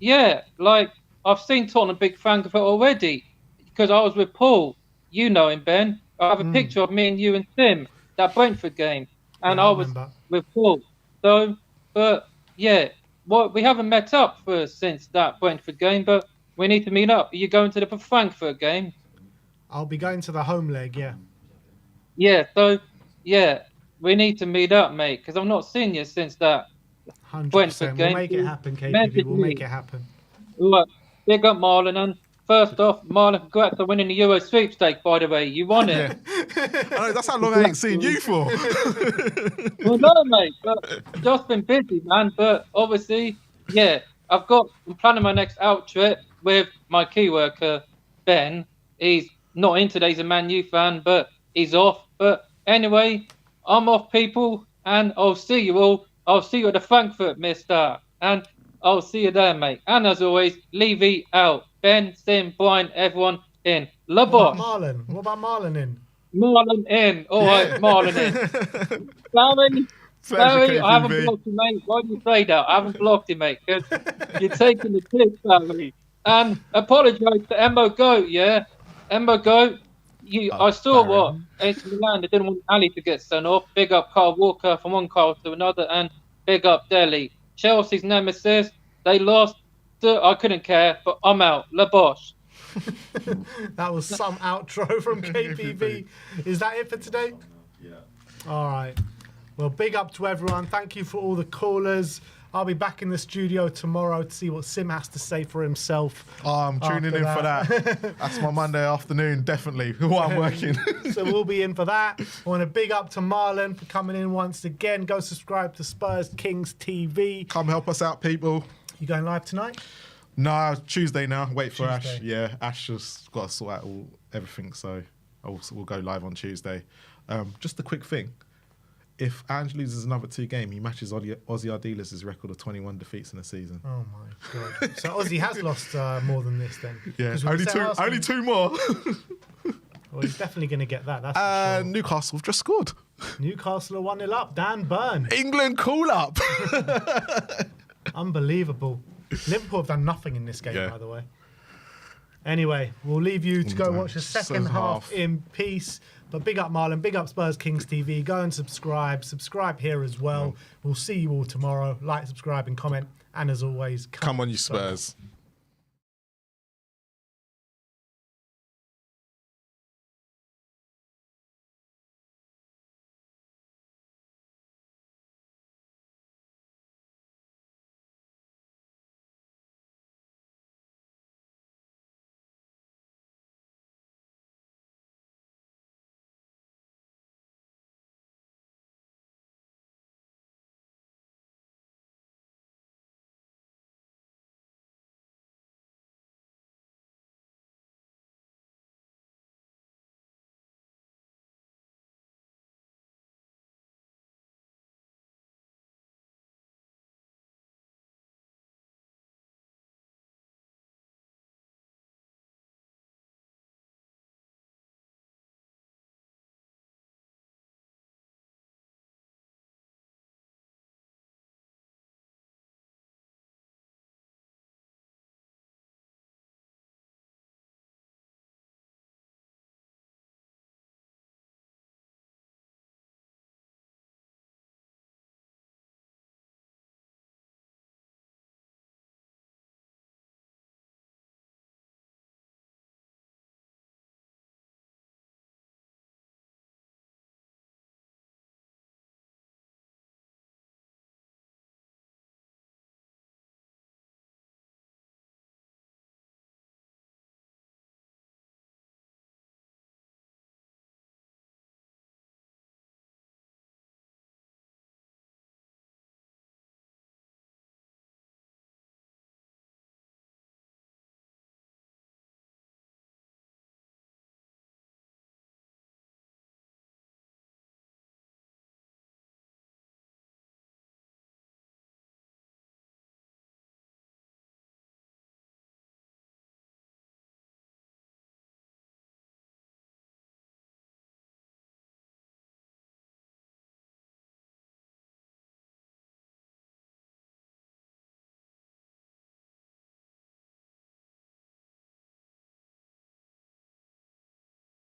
yeah, like I've seen Tottenham big Frankfurt already because I was with Paul. You know him, Ben. I have a picture of me and you and Tim, that Brentford game. And I was with Paul. So, but yeah, well, we haven't met up since that Brentford game, but we need to meet up. Are you going to the Frankfurt game? I'll be going to the home leg, yeah. Yeah, so, yeah, we need to meet up, mate, because I've not seen you since that 100%. Brentford game. We'll make it happen, KPV. We'll make it happen. Look, big up, Marlon, and first off, Marlon, congrats on winning the Euro sweepstake, by the way. You won it. Oh, that's how long I ain't seen you for. Well, no, mate, but just been busy, man. But obviously, yeah, I'm planning my next out trip with my key worker, Ben. He's not in today, he's a Man U fan, but he's off. But anyway, I'm off, people, and I'll see you all. I'll see you at the Frankfurt, mister. And I'll see you there, mate. And as always, Levy out. Ben, Sim, Brian, everyone in. La Bosch. What about Marlon in? Marlon in. All right, Marlon in. Barry, I haven't blocked him, mate. Why do you say that? I haven't blocked him, mate, because you're taking the piss, Barry. And apologise to Embo Goat, yeah? Embo Goat, I saw what? AC Milan, they didn't want Ali to get sent off. Big up Carl Walker from one Carl to another, and big up Delhi. Chelsea's nemesis, they lost. I couldn't care, but I'm out. La Bosch. That was some outro from KPV. Is that it for today? Yeah. All right. Well, big up to everyone. Thank you for all the callers. I'll be back in the studio tomorrow to see what Sim has to say for himself. Oh, I'm tuning in for that. That's my Monday afternoon, definitely, while I'm working. So we'll be in for that. I want to big up to Marlon for coming in once again. Go subscribe to Spurs Kings TV. Come help us out, people. You going live tonight? No, Tuesday now. Wait for Tuesday. Ash. Yeah, Ash has got to sort out everything, so we'll go live on Tuesday. Just a quick thing. If Ange loses another 2 games, he matches Ozzy Ardiles' record of 21 defeats in a season. Oh my god! So Ozzy has lost more than this then. Yeah, 'Cause we said only two more. Well, he's definitely going to get that. That's for sure. Newcastle have just scored. Newcastle are 1-0 up. Dan Burn. England call up. Unbelievable. Liverpool have done nothing in this game, Yeah. by the way. Anyway, we'll leave you to go watch the second half in peace. But big up Marlon, big up Spurs Kings TV. Go and subscribe. Subscribe here as well. We'll see you all tomorrow. Like, subscribe, and comment. And as always, Come on, you Spurs.